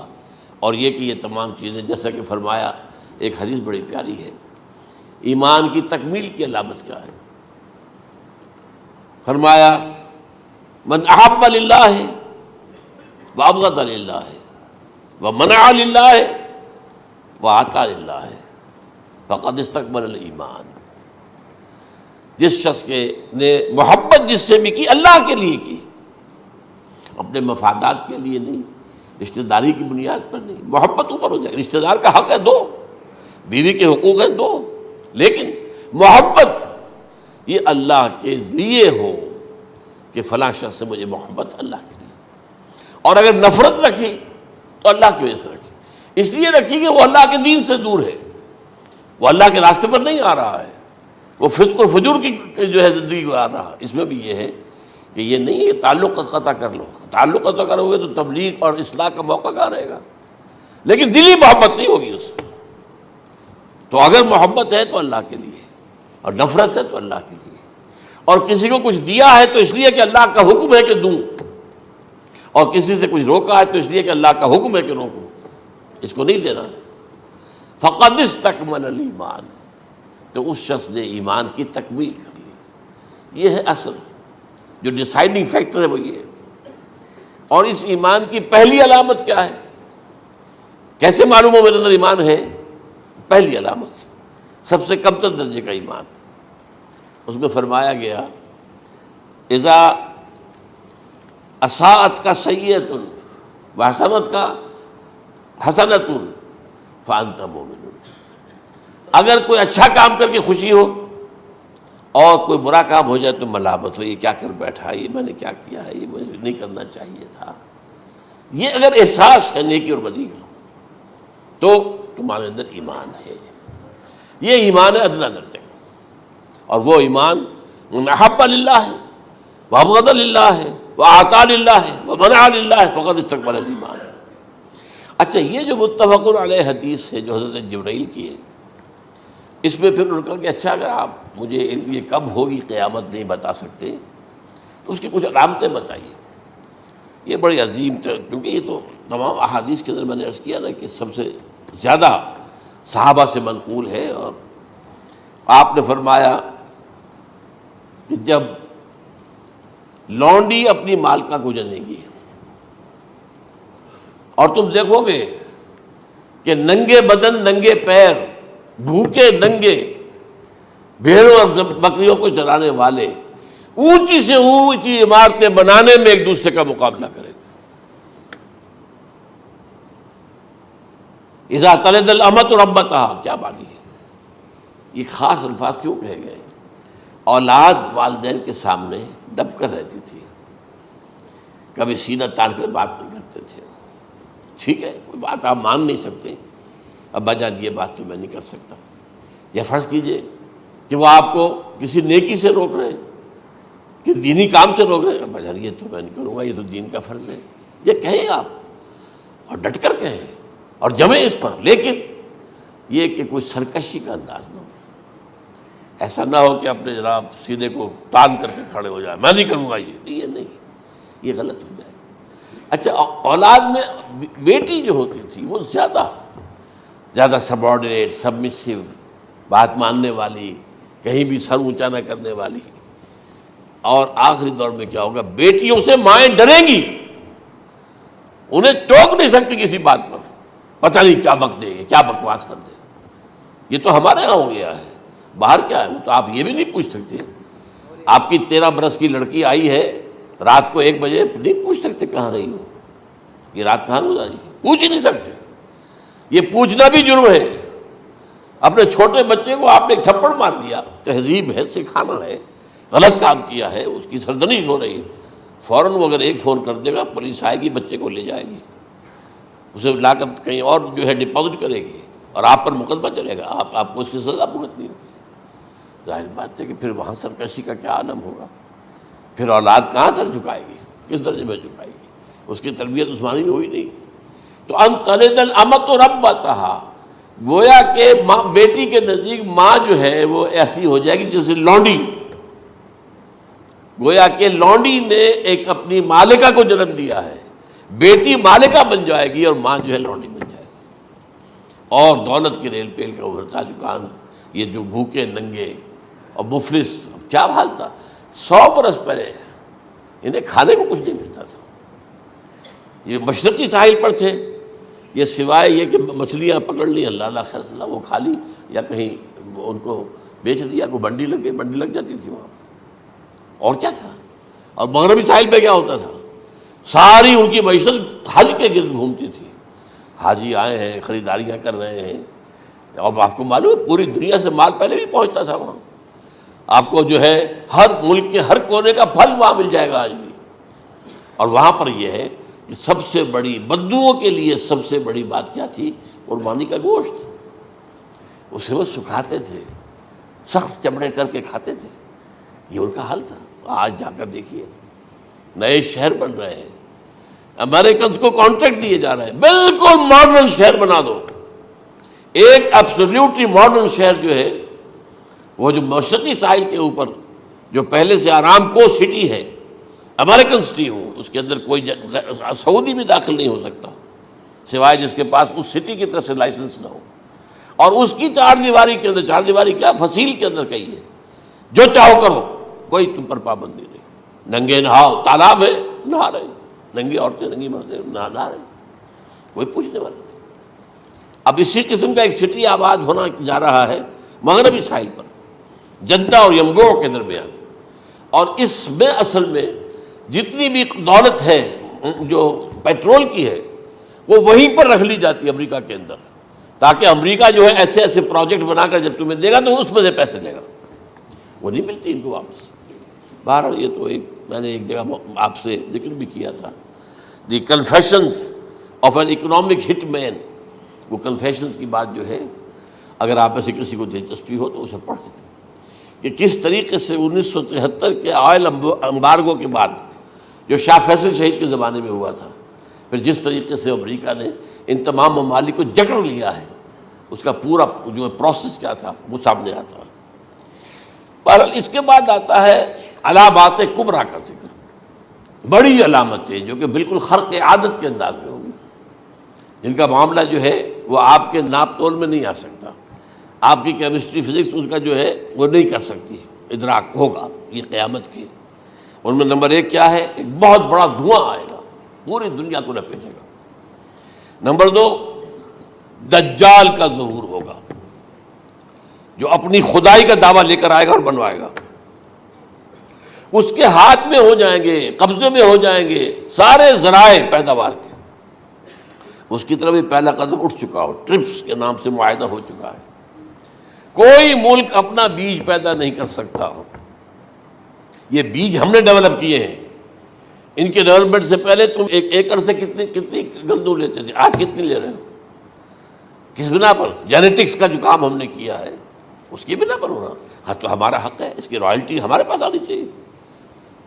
اور یہ کہ یہ تمام چیزیں جیسا کہ فرمایا، ایک حدیث بڑی پیاری ہے، ایمان کی تکمیل کی علامت کیا ہے؟ فرمایا من احب للہ وابغض للہ ومنع للہ واعطى للہ فقد استکمل الایمان، جس شخص کے نے محبت جس سے بھی کی اللہ کے لیے کی، اپنے مفادات کے لیے نہیں، رشتہ داری کی بنیاد پر نہیں، محبت اوپر ہو جائے، رشتہ دار کا حق ہے دو، بیوی کے حقوق ہیں دو، لیکن محبت یہ اللہ کے لیے ہو کہ فلاں شخص سے مجھے محبت اللہ کے لیے، اور اگر نفرت رکھی تو اللہ کی وجہ سے رکھی، اس لیے رکھی کہ وہ اللہ کے دین سے دور ہے، وہ اللہ کے راستے پر نہیں آ رہا ہے، وہ فسق و فجور کی جو ہے زندگی کو آ رہا ہے۔ اس میں بھی یہ ہے کہ یہ نہیں ہے تعلق قطع کر لو، تعلق قطع کرو گے تو تبلیغ اور اصلاح کا موقع کہاں رہے گا، لیکن دلی محبت نہیں ہوگی اس میں۔ تو اگر محبت ہے تو اللہ کے لیے، اور نفرت ہے تو اللہ کے لیے، اور کسی کو کچھ دیا ہے تو اس لیے کہ اللہ کا حکم ہے کہ دوں، اور کسی سے کچھ روکا ہے تو اس لیے کہ اللہ کا حکم ہے کہ روکوں، اس کو نہیں دینا ہے۔ فقد استکمل الایمان، تو اس شخص نے ایمان کی تکمیل کر لی۔ یہ ہے اصل جو ڈیسائیڈنگ فیکٹر ہے، وہ یہ ہے۔ اور اس ایمان کی پہلی علامت کیا ہے؟ کیسے معلوم ہو میرے اندر ایمان ہے؟ پہلی علامت سب سے کم تر درجے کا ایمان، اس میں فرمایا گیا اذا اساءت کا سیئۃ وحسنت کا حسنۃ فانت مومن، اگر کوئی اچھا کام کر کے خوشی ہو اور کوئی برا کام ہو جائے تو ملامت ہو، یہ کیا کر بیٹھا، یہ میں نے کیا کیا ہے، یہ مجھے نہیں کرنا چاہیے تھا، یہ اگر احساس ہے نیکی اور بدی کا تو تمہارے اندر ایمان ہے۔ یہ ایمان ہے ادنیٰ درجے کا، اور وہ ایمان من احب للہ ہے وابغض للہ ہے واعطى للہ ہے ومنع للہ ہے فقد استکمل الایمان۔ اچھا، یہ جو متفق علیہ حدیث ہے جو حضرت جبرائیل کی ہے، اس میں پھر انہوں نے کہا کہ اچھا اگر آپ مجھے یہ کب ہوگی قیامت نہیں بتا سکتے تو اس کی کچھ علامتیں بتائیے۔ یہ بڑی عظیم تھا، کیونکہ یہ تو تمام احادیث کے اندر میں نے عرض کیا نا کہ سب سے زیادہ صحابہ سے منقول ہے، اور آپ نے فرمایا کہ جب لونڈی اپنی مالکہ کو جنے گی اور تم دیکھو گے کہ ننگے بدن ننگے پیر بھوکے ننگے بھیڑوں اور بکریوں کو چرانے والے اونچی سے اونچی عمارتیں بنانے میں ایک دوسرے کا مقابلہ کریں گے۔ اذا تلد الامۃ ربتہا، کیا بانی ہے؟ یہ خاص الفاظ کیوں کہے گئے؟ اولاد والدین کے سامنے دب کر رہتی تھی، کبھی سینہ تان کر بات نہیں کرتے تھے، ٹھیک ہے کوئی بات آپ مان نہیں سکتے، ابا جان یہ بات تو میں نہیں کر سکتا، یا فرض کیجئے کہ وہ آپ کو کسی نیکی سے روک رہے ہیں، کہ دینی کام سے روک رہے ہیں، ابا جان یہ تو میں نہیں کروں گا، یہ تو دین کا فرض ہے، یہ کہیں آپ، اور ڈٹ کر کہیں اور جمیں اس پر، لیکن یہ کہ کوئی سرکشی کا انداز نہ ہو، ایسا نہ ہو کہ اپنے جناب سینے کو تان کر کے کھڑے ہو جائے، میں نہیں کروں گا، یہ نہیں، یہ غلط ہو جائے۔ اچھا، اولاد میں بیٹی جو ہوتی تھی وہ زیادہ سبارڈینیٹ، سبمسیو، بات ماننے والی، کہیں بھی سر اونچا نہ کرنے والی، اور آخری دور میں کیا ہوگا، بیٹیوں سے مائیں ڈریں گی، انہیں ٹوک نہیں سکتی کسی بات پر، پتہ نہیں کیا بک دے گی، کیا بکواس کر دے۔ یہ تو ہمارے ہاں ہو گیا ہے، باہر کیا ہے وہ تو آپ یہ بھی نہیں پوچھ سکتے۔ آپ کی 13 برس کی لڑکی آئی ہے رات کو 1 بجے، نہیں پوچھ سکتے کہاں رہی ہو، یہ رات کہاں گزاری، پوچھ ہی نہیں سکتے۔ یہ پوچھنا بھی جرم ہے۔ اپنے چھوٹے بچے کو آپ نے ایک تھپڑ مار دیا، تہذیب ہے، سکھانا ہے، غلط کام کیا ہے، اس کی سرزنش ہو رہی ہے، فوراً وہ اگر ایک فون کر دے گا پولیس آئے گی، بچے کو لے جائے گی، اسے لا کر کہیں اور جو ہے ڈپازٹ کرے گی، اور آپ پر مقدمہ چلے گا، آپ کو اس کی سزا بھگتنی ہوگی۔ ظاہر بات ہے کہ پھر وہاں سرکشی کا کیا عالم ہوگا، پھر اولاد کہاں سر جھکائے گی، کس درجے میں جھکائے گی، اس کی تربیت عثمانی ہوئی نہیں۔ تو ان تلد الامۃ ربتہا، گویا کہ بیٹی کے نزدیک ماں جو ہے وہ ایسی ہو جائے گی جیسے لونڈی، گویا کہ لونڈی نے ایک اپنی مالکہ کو جنم دیا ہے، بیٹی مالکہ بن جائے گی اور ماں جو ہے لونڈی بن جائے گی، اور دولت کی ریل پیل کا ابھرتا دکان، یہ جو بھوکے ننگے اور مفلس، کیا حال تھا 100 برس پہلے، انہیں کھانے کو کچھ نہیں ملتا تھا۔ یہ مشرقی ساحل پر تھے، یہ سوائے یہ کہ مچھلیاں پکڑ لی، اللہ خیر اللہ وہ کھا لی، یا کہیں ان کو بیچ دیا، کوئی بنڈی لگ گئی، بنڈی لگ جاتی تھی وہاں، اور کیا تھا۔ اور مغربی ساحل پہ کیا ہوتا تھا، ساری ان کی معیشت حج کے گرد گھومتی تھی، حاجی آئے ہیں، خریداریاں کر رہے ہیں، اور آپ کو معلوم ہے پوری دنیا سے مال پہلے بھی پہنچتا تھا وہاں، آپ کو جو ہے ہر ملک کے ہر کونے کا پھل وہاں مل جائے گا آج بھی۔ اور وہاں پر یہ ہے کہ سب سے بڑی بدوؤں کے لیے سب سے بڑی بات کیا تھی، قربانی کا گوشت، اسے وہ سکھاتے تھے، سخت چمڑے کر کے کھاتے تھے، یہ ان کا حل تھا۔ آج جا کر دیکھیے نئے شہر بن رہے ہیں، امریکنز کو کانٹریکٹ دیے جا رہے ہیں، بالکل ماڈرن شہر بنا دو، ایک ایبسلیوٹلی ماڈرن شہر جو ہے وہ جو مشرقی ساحل کے اوپر جو پہلے سے آرام کو سٹی ہے، امریکن سٹی ہو، اس کے اندر کوئی سعودی بھی داخل نہیں ہو سکتا سوائے جس کے پاس اس سٹی کی طرف سے لائسنس نہ ہو، اور اس کی چار دیواری کے اندر، چار دیواری کیا فصیل کے اندر کہی ہے، جو چاہو کرو، کوئی تم پر پابندی نہیں، ننگے نہاؤ، تالاب ہے نہا رہے، ننگی عورتیں ننگی مردیں نہا رہے، کوئی پوچھنے والا نہیں۔ اب اسی قسم کا ایک سٹی آباد ہونا جا رہا ہے مغربی ساحل پر، جدہ اور ینبوع کے درمیان، اور اس میں اصل میں جتنی بھی دولت ہے جو پیٹرول کی ہے وہ وہیں پر رکھ لی جاتی ہے امریکہ کے اندر، تاکہ امریکہ جو ہے ایسے ایسے پروجیکٹ بنا کر جب تمہیں دے گا تو اس میں سے پیسے لے گا، وہ نہیں ملتی ان کو واپس۔ بہرحال یہ تو ایک میں نے ایک جگہ آپ سے ذکر بھی کیا تھا، دی کنفیشنز آف این اکنامک ہٹ مین، وہ کنفیشنز کی بات جو ہے اگر آپ میں سے کسی کو دلچسپی ہو تو اسے پڑھیں، کہ کس طریقے سے 1973 کے آئل امبارگو کے بعد جو شاہ فیصل شہید کے زمانے میں ہوا تھا، پھر جس طریقے سے امریکہ نے ان تمام ممالک کو جکڑ لیا ہے، اس کا پورا جو پروسیس کیا تھا وہ سامنے آتا ہے۔ بہرحال اس کے بعد آتا ہے علامات کبریٰ کا ذکر، بڑی علامتیں جو کہ بالکل خرق عادت کے انداز میں ہوگی، جن کا معاملہ جو ہے وہ آپ کے ناپ تول میں نہیں آ سکتا، آپ کی کیمسٹری فزکس اس کا جو ہے وہ نہیں کر سکتی، ادراک ہوگا یہ قیامت کی۔ ان میں نمبر 1 کیا ہے، ایک بہت بڑا دھواں آئے گا، پوری دنیا کو لپیٹے گا۔ نمبر 2 دجال کا ظہور ہوگا، جو اپنی خدائی کا دعویٰ لے کر آئے گا اور بنوائے گا، اس کے ہاتھ میں ہو جائیں گے، قبضے میں ہو جائیں گے سارے ذرائع پیداوار کے، اس کی طرف بھی پہلا قدم اٹھ چکا ہو، ٹرپس کے نام سے معاہدہ ہو چکا ہے، کوئی ملک اپنا بیج پیدا نہیں کر سکتا ہو، یہ بیج ہم نے ڈیولپ کیے ہیں، ان کے ڈیولپمنٹ سے پہلے تم ایک ایکڑ سے کتنی گندم لیتے تھے، آج کتنی لے رہے ہو، کس بنا پر؟ جینیٹکس کا جو کام ہم نے کیا ہے اس کی بنا پر ہو رہا، ہاں تو ہمارا حق ہے، اس کی رائلٹی ہمارے پاس آنی چاہیے،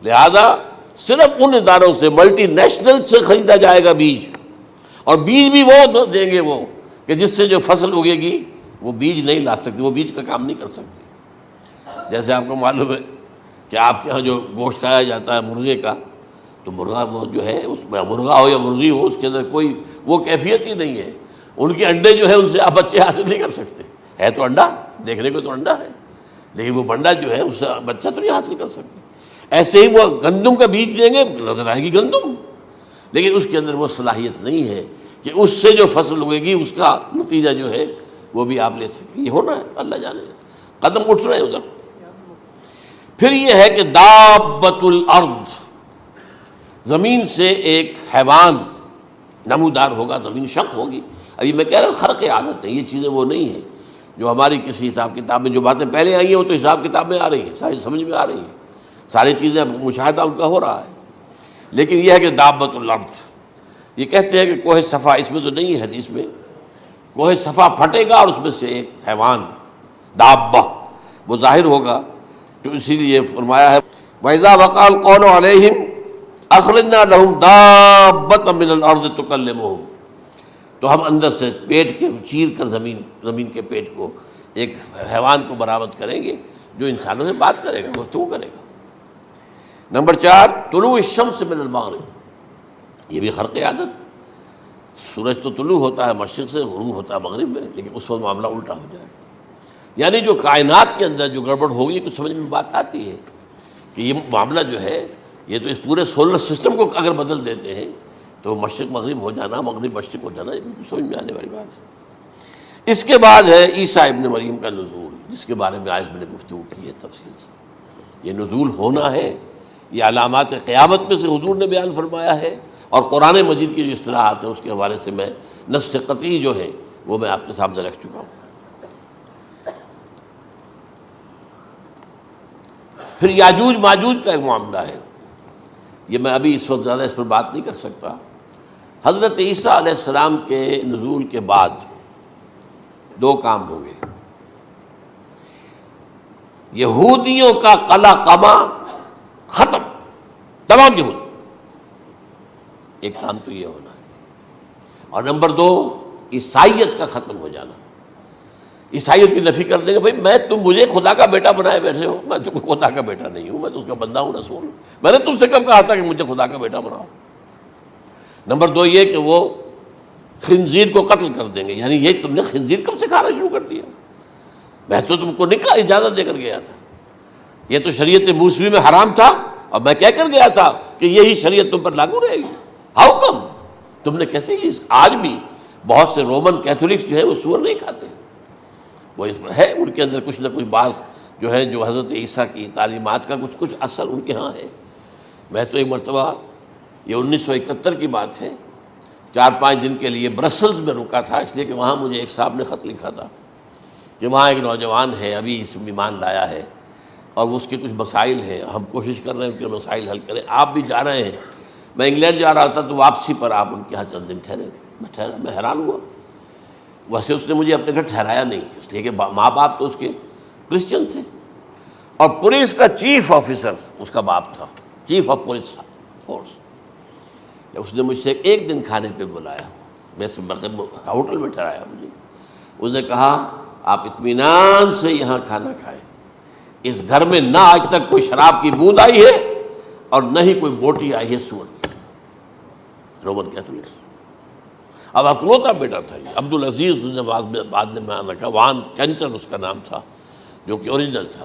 لہذا صرف ان اداروں سے ملٹی نیشنل سے خریدا جائے گا بیج، اور بیج بھی وہ دیں گے وہ کہ جس سے جو فصل اگے گی وہ بیج نہیں لا سکتی، وہ بیج کا کام نہیں کر سکتی۔ جیسے آپ کو معلوم ہے کہ آپ کے ہاں جو گوشت کھایا جاتا ہے مرغے کا، تو مرغا وہ جو ہے اس میں مرغا ہو یا مرغی ہو، اس کے اندر کوئی وہ کیفیت ہی نہیں ہے، ان کے انڈے جو ہے ان سے آپ بچے حاصل نہیں کر سکتے، ہے تو انڈا، دیکھنے کو تو انڈا ہے، لیکن وہ بنڈا جو ہے اس سے بچہ تو نہیں حاصل کر سکتے۔ ایسے ہی وہ گندم کا بیج دیں گے، نظر آئے گی گندم، لیکن اس کے اندر وہ صلاحیت نہیں ہے کہ اس سے جو فصل اگے گی اس کا نتیجہ جو ہے وہ بھی آپ لے سکیں، یہ ہونا ہے، اللہ جانے، قدم اٹھ رہے ہیں ادھر۔ پھر یہ ہے کہ دابۃ الارض، زمین سے ایک حیوان نمودار ہوگا، زمین شق ہوگی۔ ابھی میں کہہ رہا ہوں خرق عادت ہے، یہ چیزیں وہ نہیں ہیں جو ہماری کسی حساب کتاب میں جو باتیں پہلے آئی ہیں وہ تو حساب کتاب میں آ رہی ہیں، ساری سمجھ میں آ رہی ہیں، ساری چیزیں مشاہدہ ان کا ہو رہا ہے، لیکن یہ ہے کہ دابۃ الارض، یہ کہتے ہیں کہ کوہ صفا، اس میں تو نہیں ہے حدیث میں، کوہ صفا پھٹے گا اور اس میں سے ایک حیوان دابہ وہ ظاہر ہوگا، تو اسی لیے فرمایا ہے وَإِذَا وَقَعَ الْقَوْلُ عَلَيْهِمْ أَخْرَجْنَا لَهُمْ دَابَّةً مِّنَ الْأَرْضِ تُكَلِّمُهُمْ، تو ہم اندر سے پیٹ کے چیر کر زمین کے پیٹ کو ایک حیوان کو برآمد کریں گے جو انسانوں سے بات کرے گا، گفتگو کرے گا۔ نمبر 4 طلوع الشمس من المغرب، یہ بھی خرق عادت، سورج تو طلوع ہوتا ہے مشرق سے، غروب ہوتا ہے مغرب میں، لیکن اس وقت معاملہ الٹا ہو جائے، یعنی جو کائنات کے اندر جو گڑبڑ ہوگی کچھ سمجھ میں بات آتی ہے کہ یہ معاملہ جو ہے، یہ تو اس پورے سولر سسٹم کو اگر بدل دیتے ہیں تو مشرق مغرب ہو جانا، مغرب مشرق ہو جانا، یہ سمجھ میں آنے والی بات ہے۔ اس کے بعد ہے عیسیٰ ابن مریم کا نزول، جس کے بارے میں آج میں نے گفتگو کی ہے تفصیل سے۔ یہ نزول ہونا ہے، یہ علامات قیامت میں سے حضور نے بیان فرمایا ہے، اور قرآن مجید کی جو اصطلاحات ہیں اس کے حوالے سے میں نص قطعی جو ہے وہ میں آپ کے سامنے رکھ چکا ہوں۔ پھر یاجوج ماجوج کا ایک معاملہ ہے، یہ میں ابھی اس وقت زیادہ اس پر بات نہیں کر سکتا۔ حضرت عیسیٰ علیہ السلام کے نزول کے بعد 2 کام ہوں گے، یہودیوں کا قلع قمع ختم، تمام یہود، ایک کام تو یہ ہونا ہے، اور نمبر 2 عیسائیت کا ختم ہو جانا، عیسائیت کی نفی کر دیں گے، بھائی تم مجھے خدا کا بیٹا بنائے بیٹھے ہو، میں تم خدا کا بیٹا نہیں ہوں، میں تو اس کا بندہ ہوں، رسول ہوں، میں نے تم سے کب کہا تھا کہ مجھے خدا کا بیٹا بناؤ۔ نمبر 2 یہ کہ وہ خنزیر کو قتل کر دیں گے، یعنی یہ تم نے خنزیر کب سے کھانا شروع کر دیا، میں تو تم کو نکاح اجازت دے کر گیا تھا، یہ تو شریعت موسوی میں حرام تھا، اور میں کہہ کر گیا تھا کہ یہی شریعت تم پر لاگو رہے گی، ہاؤ کم تم نے کیسے یہ؟ آج بھی بہت سے رومن کیتھولکس جو ہے وہ سور نہیں کھاتے، وہ اس میں ہے ان کے اندر کچھ نہ کچھ بات جو ہے، جو حضرت عیسیٰ کی تعلیمات کا کچھ اثر ان کے ہاں ہے۔ میں تو ایک مرتبہ، یہ 1971 کی بات ہے، 4-5 دن کے لیے برسلز میں رکا تھا، اس لیے کہ وہاں مجھے ایک صاحب نے خط لکھا تھا کہ وہاں ایک نوجوان ہے، ابھی اس ایمان لایا ہے، اور اس کے کچھ مسائل ہیں، ہم کوشش کر رہے ہیں ان کے مسائل حل کریں، آپ بھی جا رہے ہیں۔ میں انگلینڈ جا رہا تھا تو واپسی پر آپ ان کے یہاں چند دن ٹھہرے، میں حیران ہوا، ویسے اس نے مجھے اپنے گھر ٹھہرایا نہیں، اس لیے کہ ماں باپ تو اس کے کرسچن تھے، اور پولیس کا چیف آفیسر اس کا باپ تھا، چیف آف پولیس فورس۔ اس نے مجھ سے 1 دن کھانے پہ بلایا، میں سے ہوٹل میں ٹھہرایا مجھے، اس نے کہا آپ اطمینان سے یہاں کھانا کھائیں، اس گھر میں نہ آج تک کوئی شراب کی بوند آئی ہے اور نہ ہی کوئی بوٹی آئی ہے سور کی۔ رومن کیتھولکس، اب اکلوتا بیٹا تھا یہ، عبدالعزیز اس نے بعد میں نام رکھا، وان کینٹر اس کا نام تھا جو کہ اوریجنل تھا،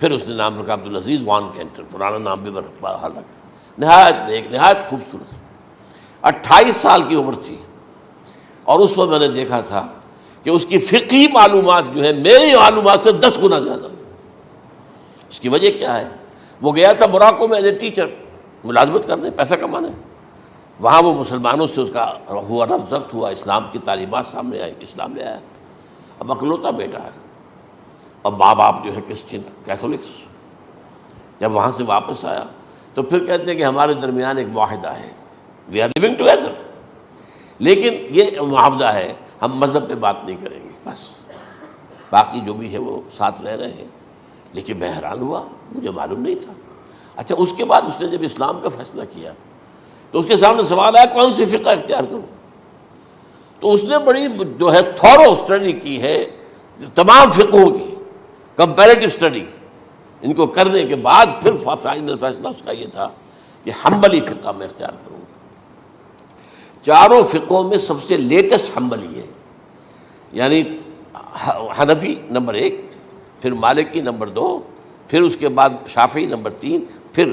پھر اس نے نام رکھا عبدالعزیز وان کینٹر، پرانا نام بھی بہرحال رکھا۔ نہایت خوبصورت، 28 سال کی عمر تھی، اور اس وقت میں نے دیکھا تھا کہ اس کی فقہی معلومات جو ہے میری معلومات سے 10 گنا زیادہ۔ اس کی وجہ کیا ہے؟ وہ گیا تھا موراکو میں ایز اے ٹیچر ملازمت کرنے، پیسہ کمانے، وہاں وہ مسلمانوں سے اس کا ہوا ربط ضبط ہوا، اسلام کی تعلیمات سامنے آئی، اسلام لے آیا، اب اکلوتا بیٹا ہے، اور ماں باپ جو ہے کرسچن کیتھولکس۔ جب وہاں سے واپس آیا تو پھر کہتے ہیں کہ ہمارے درمیان ایک معاہدہ ہے، وی آر لیونگ ٹوگیدر، لیکن یہ معاہدہ ہے ہم مذہب پہ بات نہیں کریں گے، بس باقی جو بھی ہے وہ ساتھ رہ رہے ہیں۔ لیکن میں حیران ہوا، مجھے معلوم نہیں تھا۔ اچھا، اس کے بعد اس نے جب اسلام کا فیصلہ کیا تو اس کے سامنے سوال آیا کون سی فقہ اختیار کروں، تو اس نے بڑی جو ہے تھورو اسٹڈی کی ہے تمام فقہوں کی، کمپیریٹو اسٹڈی، ان کو کرنے کے بعد پھر فائنل فیصلہ اس کا یہ تھا کہ حنبلی فقہ میں اختیار کروں گا۔ 4 فقہوں میں سب سے لیٹسٹ حنبلی ہے، یعنی حنفی نمبر 1، پھر مالکی نمبر 2، پھر اس کے بعد شافعی نمبر 3، پھر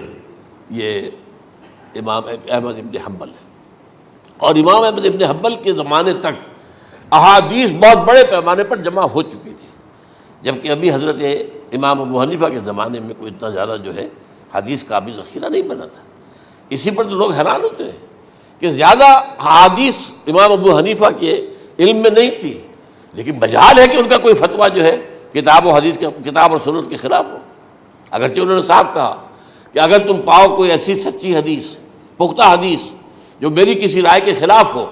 یہ امام احمد ابن حنبل ہے۔ اور امام احمد ابن حنبل کے زمانے تک احادیث بہت بڑے پیمانے پر جمع ہو چکی تھی، جبکہ ابھی حضرت امام ابو حنیفہ کے زمانے میں کوئی اتنا زیادہ جو ہے حدیث کا بھی ذخیرہ نہیں بنا تھا۔ اسی پر تو لوگ حیران ہوتے ہیں کہ زیادہ حدیث امام ابو حنیفہ کے علم میں نہیں تھی، لیکن مجال ہے کہ ان کا کوئی فتویٰ جو ہے کتاب و حدیث کے، کتاب اور سنت کے خلاف ہو، اگرچہ انہوں نے صاف کہا کہ اگر تم پاؤ کوئی ایسی سچی حدیث، پختہ حدیث جو میری کسی رائے کے خلاف ہو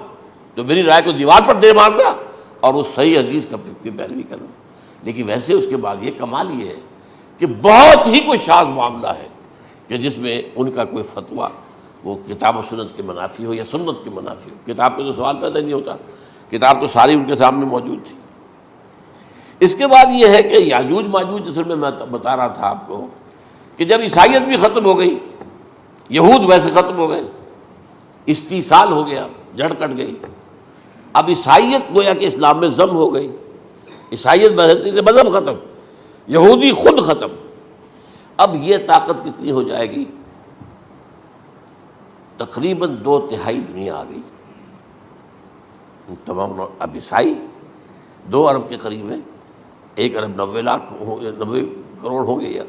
تو میری رائے کو دیوار پر دے مارنا اور اس صحیح حدیث کی پیروی کرنا۔ لیکن ویسے اس کے بعد یہ کمال یہ ہے کہ بہت ہی کوئی شاذ معاملہ ہے کہ جس میں ان کا کوئی فتویٰ وہ کتاب و سنت کے منافی ہو یا سنت کے منافی ہو۔ کتاب پہ تو سوال پیدا نہیں ہوتا، کتاب تو ساری ان کے سامنے موجود تھی۔ اس کے بعد یہ ہے کہ یاجوج ماجوج، جیسے میں بتا رہا تھا آپ کو کہ جب عیسائیت بھی ختم ہو گئی، یہود ویسے ختم ہو گئے، استیصال ہو گیا، جڑ کٹ گئی، اب عیسائیت گویا کہ اسلام میں ضم ہو گئی، عیسائیت مذہب ختم، یہودی خود ختم، اب یہ طاقت کتنی ہو جائے گی؟ تقریباً 2/3 دنیا آ گئی، تمام اب عیسائی 2 ارب کے قریب ہے، 1 ارب 90 کروڑ ہوں گے، یا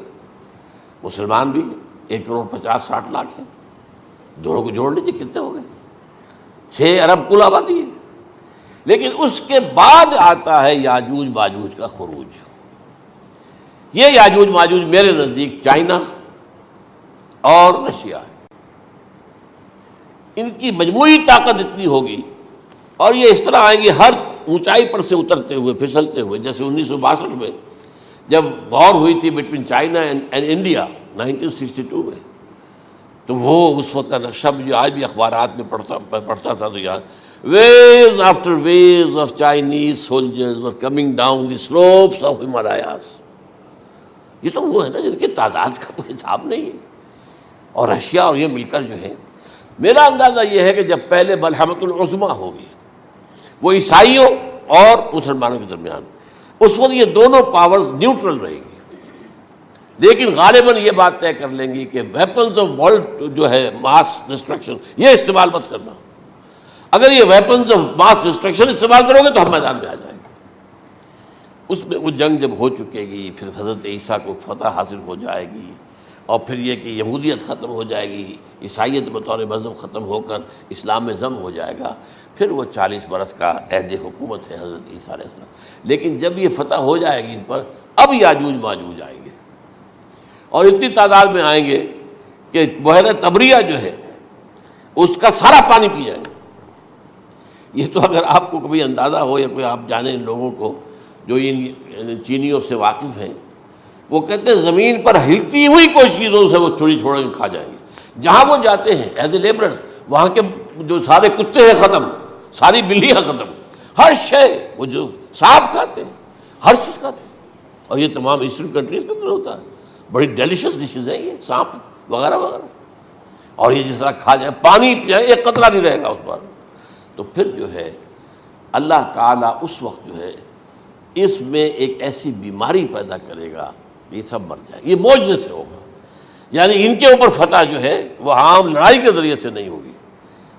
مسلمان بھی 1 کروڑ 50-60 لاکھ ہیں، دونوں کو جوڑ لیجیے کتنے ہو گئے؟ 6 ارب کل آبادی ہے۔ لیکن اس کے بعد آتا ہے یاجوج ماجوج کا خروج۔ یہ یاجوج ماجوج میرے نزدیک چائنا اور رشیا ہے، ان کی مجموعی طاقت اتنی ہوگی، اور یہ اس طرح آئیں گے ہر اونچائی پر سے اترتے ہوئے، پھسلتے ہوئے، جیسے 1962 میں جب وار ہوئی تھی بٹوین چائنا اینڈ انڈیا 1962 میں، تو وہ اس وقت کا نقشہ مجھے آج بھی اخبارات میں پڑھتا تھا تو یاد، waves after waves of Chinese soldiers were coming down the slopes of Himalayas۔ یہ تو وہ ہے نا جن کی تعداد کا کوئی حساب نہیں ہے، اور رشیا اور یہ مل کر جو ہے، میرا اندازہ یہ ہے کہ جب پہلے ملحمۃ العظمیٰ ہوگی وہ عیسائیوں اور مسلمانوں کے درمیان، اس وقت یہ دونوں پاورز نیوٹرل رہیں گی، لیکن غالباً یہ بات طے کر لیں گی کہ ویپنز آف ورلڈ جو ہے ماس ڈسٹرکشن، یہ استعمال مت کرنا، اگر یہ ویپنز آف ماس ڈسٹرکشن استعمال کرو گے تو ہم میدان میں آ جائیں گے۔ اس میں وہ جنگ جب ہو چکے گی، پھر حضرت عیسیٰ کو فتح حاصل ہو جائے گی، اور پھر یہ کہ یہودیت ختم ہو جائے گی، عیسائیت بطور مذہب ختم ہو کر اسلام میں ضم ہو جائے گا، پھر وہ 40 برس کا عہد حکومت ہے حضرت عیسیٰ علیہ السلام۔ لیکن جب یہ فتح ہو جائے گی ان پر، اب یاجوج ماجوج آئیں گے، اور اتنی تعداد میں آئیں گے کہ بحیرہ طبریہ جو ہے اس کا سارا پانی پی جائیں گے۔ یہ تو اگر آپ کو کبھی اندازہ ہو، یا کوئی آپ جانیں ان لوگوں کو جو ان چینیوں سے واقف ہیں، وہ کہتے ہیں زمین پر ہلتی ہوئی کوئی چیزوں سے وہ چھوڑی چھوڑ کے کھا جائیں گے۔ جہاں وہ جاتے ہیں ایز اے لیبرر، وہاں کے جو سارے کتے ہیں ختم، ساری بلیاں ختم، ہر شے، وہ جو سانپ کھاتے ہیں، ہر چیز کھاتے ہیں، اور یہ تمام ایسٹرن کنٹریز کے اندر ہوتا ہے، بڑی ڈیلیشس ڈشز ہیں یہ سانپ وغیرہ وغیرہ، اور یہ جس طرح کھا جائے، پانی پئے، ایک قطرہ نہیں رہے گا اس پر۔ تو پھر جو ہے اللہ تعالیٰ اس وقت جو ہے اس میں ایک ایسی بیماری پیدا کرے گا، یہ سب مر جائیں، یہ معجزے سے ہوگا، یعنی ان کے اوپر فتح جو ہے وہ عام لڑائی کے ذریعے سے نہیں ہوگی،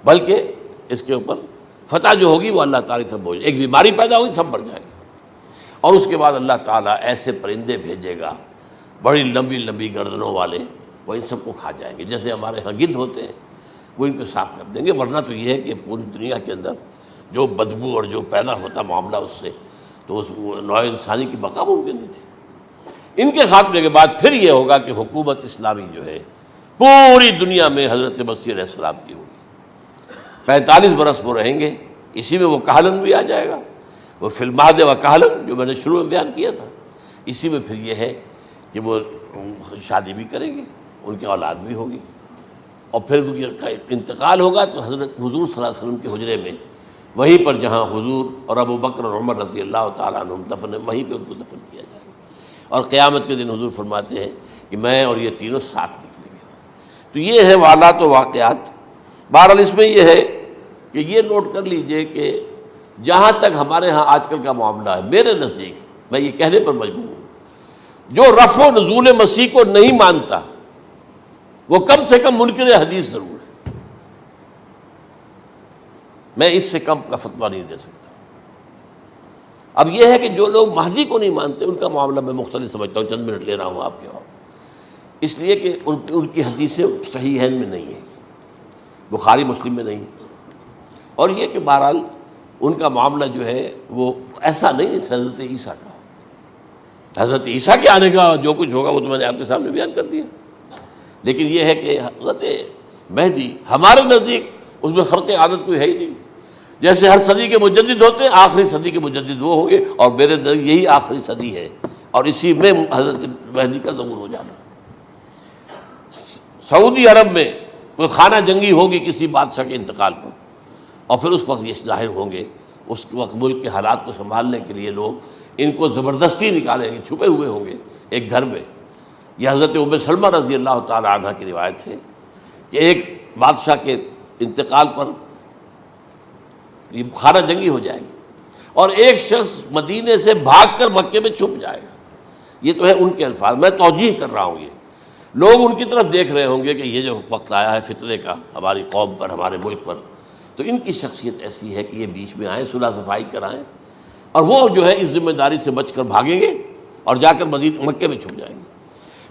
بلکہ اس کے اوپر فتح جو ہوگی وہ اللہ تعالیٰ سے ہوگی، ایک بیماری پیدا ہوگی، سب مر جائیں گے، اور اس کے بعد اللہ تعالیٰ ایسے پرندے بھیجے گا بڑی لمبی لمبی گردنوں والے، وہ ان سب کو کھا جائیں گے، جیسے ہمارے ہاں گدھ ہوتے ہیں، وہ ان کو صاف کر دیں گے۔ ورنہ تو یہ ہے کہ پوری دنیا کے اندر جو بدبو اور جو پیدا ہوتا معاملہ اس سے، تو اس نوع انسانی کی بقا ممکن نہیں تھی۔ ان کے خاتمے کے بعد پھر یہ ہوگا کہ حکومت اسلامی جو ہے پوری دنیا میں حضرت مسیح علیہ السلام کی ہوگی، 45 برس وہ رہیں گے، اسی میں وہ کہلن بھی آ جائے گا، وہ فی المہد و کہلن جو میں نے شروع میں بیان کیا تھا، اسی میں پھر یہ ہے کہ وہ شادی بھی کریں گے، ان کی اولاد بھی ہوگی، اور پھر ان کا انتقال ہوگا تو حضرت حضور صلی اللہ علیہ وسلم کے حجرے میں، وہیں پر جہاں حضور اور ابو بکر اور عمر رضی اللہ تعالیٰ عنہم دفن ہیں، وہیں پہ ان کو دفن کیا جائے گا، اور قیامت کے دن حضور فرماتے ہیں کہ میں اور یہ تینوں ساتھ نکلیں گے۔ تو یہ ہے حالات و واقعات۔ بہرحال اس میں یہ ہے کہ یہ نوٹ کر لیجئے کہ جہاں تک ہمارے ہاں آج کل کا معاملہ ہے، میرے نزدیک میں یہ کہنے پر مجبور ہوں، جو رفع و نزول مسیح کو نہیں مانتا وہ کم سے کم منکر حدیث ضرور ہے، میں اس سے کم کا فتویٰ نہیں دے سکتا۔ اب یہ ہے کہ جو لوگ مہدی کو نہیں مانتے ان کا معاملہ میں مختلف سمجھتا ہوں، چند منٹ لے رہا ہوں آپ کے، اور اس لیے کہ ان کی حدیثیں صحیحین میں نہیں ہیں، بخاری مسلم میں نہیں، اور یہ کہ بہرحال ان کا معاملہ جو ہے وہ ایسا نہیں ہے حضرت عیسیٰ کا۔ حضرت عیسیٰ کے آنے کا جو کچھ ہوگا وہ تو میں نے آپ کے سامنے بیان کر دیا، لیکن یہ ہے کہ حضرت مہدی ہمارے نزدیک اس میں خرق عادت کوئی ہے ہی نہیں، جیسے ہر صدی کے مجدد ہوتے ہیں، آخری صدی کے مجدد وہ ہوں گے، اور میرے نزدیک یہی آخری صدی ہے، اور اسی میں حضرت مہدی کا ظہور ہو جانا۔ سعودی عرب میں کوئی خانہ جنگی ہوگی کسی بادشاہ کے انتقال پر، اور پھر اس وقت یہ ظاہر ہوں گے، اس وقت ملک کے حالات کو سنبھالنے کے لیے لوگ ان کو زبردستی نکالیں گے، چھپے ہوئے ہوں گے ایک گھر میں، یہ حضرت ام سلمہ رضی اللہ تعالی عنہ کی روایت ہے کہ ایک بادشاہ کے انتقال پر یہ خانہ جنگی ہو جائے گی اور ایک شخص مدینے سے بھاگ کر مکے میں چھپ جائے گا. یہ تو ہے ان کے الفاظ، میں توجیہ کر رہا ہوں. یہ لوگ ان کی طرف دیکھ رہے ہوں گے کہ یہ جو وقت آیا ہے فتنے کا ہماری قوم پر، ہمارے ملک پر، تو ان کی شخصیت ایسی ہے کہ یہ بیچ میں آئیں، صلح صفائی کرائیں، اور وہ جو ہے اس ذمہ داری سے بچ کر بھاگیں گے اور جا کر مکے میں چھپ جائیں گے.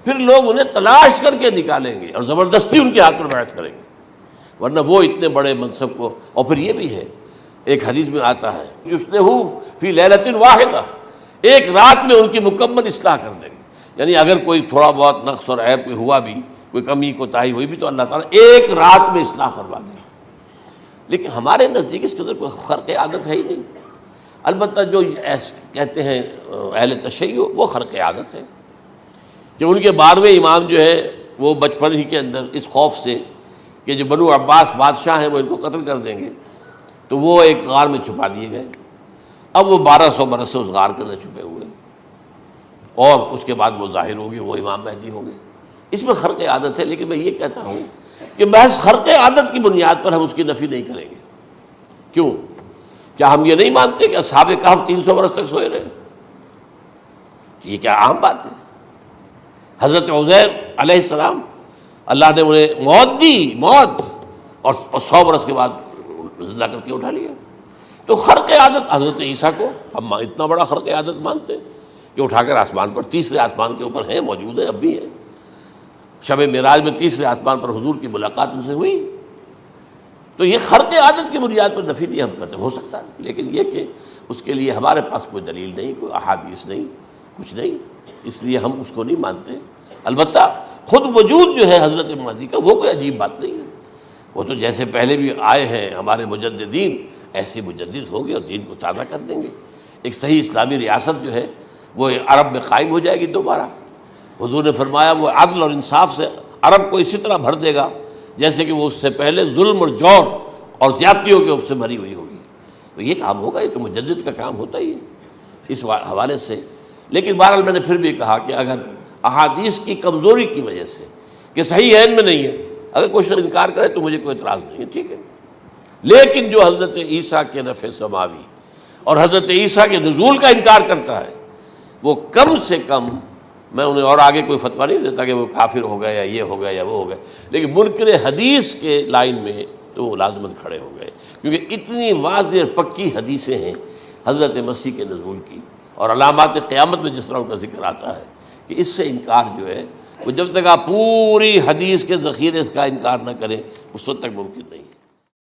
پھر لوگ انہیں تلاش کر کے نکالیں گے اور زبردستی ان کے ہاتھ پر بیعت کریں گے، ورنہ وہ اتنے بڑے منصب کو. اور پھر یہ بھی ہے، ایک حدیث میں آتا ہے یصلحُ فی لیلۃ واحدہ، ایک رات میں ان کی مکمل اصلاح کر دیں گے. یعنی اگر کوئی تھوڑا بہت نقص اور عیب کوئی ہوا بھی، کوئی کمی کوتاہی ہوئی بھی، تو اللہ تعالیٰ ایک رات میں اصلاح کروا دیں. لیکن ہمارے نزدیک اس قدر کوئی خرق عادت ہے ہی نہیں. البتہ جو کہتے ہیں اہل تشیع، وہ خرق عادت ہے کہ ان کے 12ویں امام جو ہے وہ بچپن ہی کے اندر اس خوف سے کہ جو بنو عباس بادشاہ ہیں وہ ان کو قتل کر دیں گے، تو وہ ایک غار میں چھپا دیے گئے. اب وہ 1200 برس سے اس غار کے اندر چھپے ہوئے، اور اس کے بعد وہ ظاہر ہوگی، وہ امام مہدی ہوں گے. اس میں خرق عادت ہے. لیکن میں یہ کہتا ہوں کہ محض خرق عادت کی بنیاد پر ہم اس کی نفی نہیں کریں گے. کیوں؟ کیا ہم یہ نہیں مانتے کہ اصحاب کہف 300 برس تک سوئے رہے؟ یہ کیا عام بات ہے؟ حضرت عزیر علیہ السلام، اللہ نے انہیں موت دی، موت، اور 100 برس کے بعد زندہ کر کے اٹھا لیا. تو خرق عادت حضرت عیسیٰ کو ہم اتنا بڑا خرق عادت مانتے ہیں کہ اٹھا کر آسمان پر، تیسرے آسمان کے اوپر ہیں، موجود ہیں، اب بھی ہیں. شب معراج میں تیسرے آسمان پر حضور کی ملاقات ان سے ہوئی. تو یہ خرق عادت کی بنیاد پر نفی نہیں ہم کرتے. ہو سکتا ہے، لیکن یہ کہ اس کے لیے ہمارے پاس کوئی دلیل نہیں، کوئی احادیث نہیں، کچھ نہیں، اس لیے ہم اس کو نہیں مانتے. البتہ خود وجود جو ہے حضرت مہدی کا، وہ کوئی عجیب بات نہیں ہے. وہ تو جیسے پہلے بھی آئے ہیں ہمارے مجددین، ایسے مجدد ہوں گے اور دین کو تازہ کر دیں گے. ایک صحیح اسلامی ریاست جو ہے وہ عرب میں قائم ہو جائے گی دوبارہ. حضور نے فرمایا وہ عدل اور انصاف سے عرب کو اسی طرح بھر دے گا جیسے کہ وہ اس سے پہلے ظلم اور جور اور زیادتیوں کے سے بھری ہوئی ہوگی. تو یہ کام ہوگا، یہ تو مجدد کا کام ہوتا ہی ہے اس حوالے سے. لیکن بہرحال میں نے پھر بھی کہا کہ اگر احادیث کی کمزوری کی وجہ سے کہ صحیح عین میں نہیں ہے، اگر کوئی شخص انکار کرے تو مجھے کوئی اعتراض نہیں ہے، ٹھیک ہے. لیکن جو حضرت عیسیٰ کے نفع سماوی اور حضرت عیسیٰ کے نزول کا انکار کرتا ہے، وہ کم سے کم، میں انہیں اور آگے کوئی فتویٰ نہیں دیتا کہ وہ کافر ہو گئے یا یہ ہو گئے یا وہ ہو گئے، لیکن منکر حدیث کے لائن میں تو وہ لازمت کھڑے ہو گئے، کیونکہ اتنی واضح اور پکی حدیثیں ہیں حضرت مسیح کے نزول کی، اور علامات قیامت میں جس طرح ان کا ذکر آتا ہے کہ اس سے انکار جو ہے وہ جب تک آپ پوری حدیث کے ذخیرے کا انکار نہ کریں اس وقت تک ممکن نہیں ہے.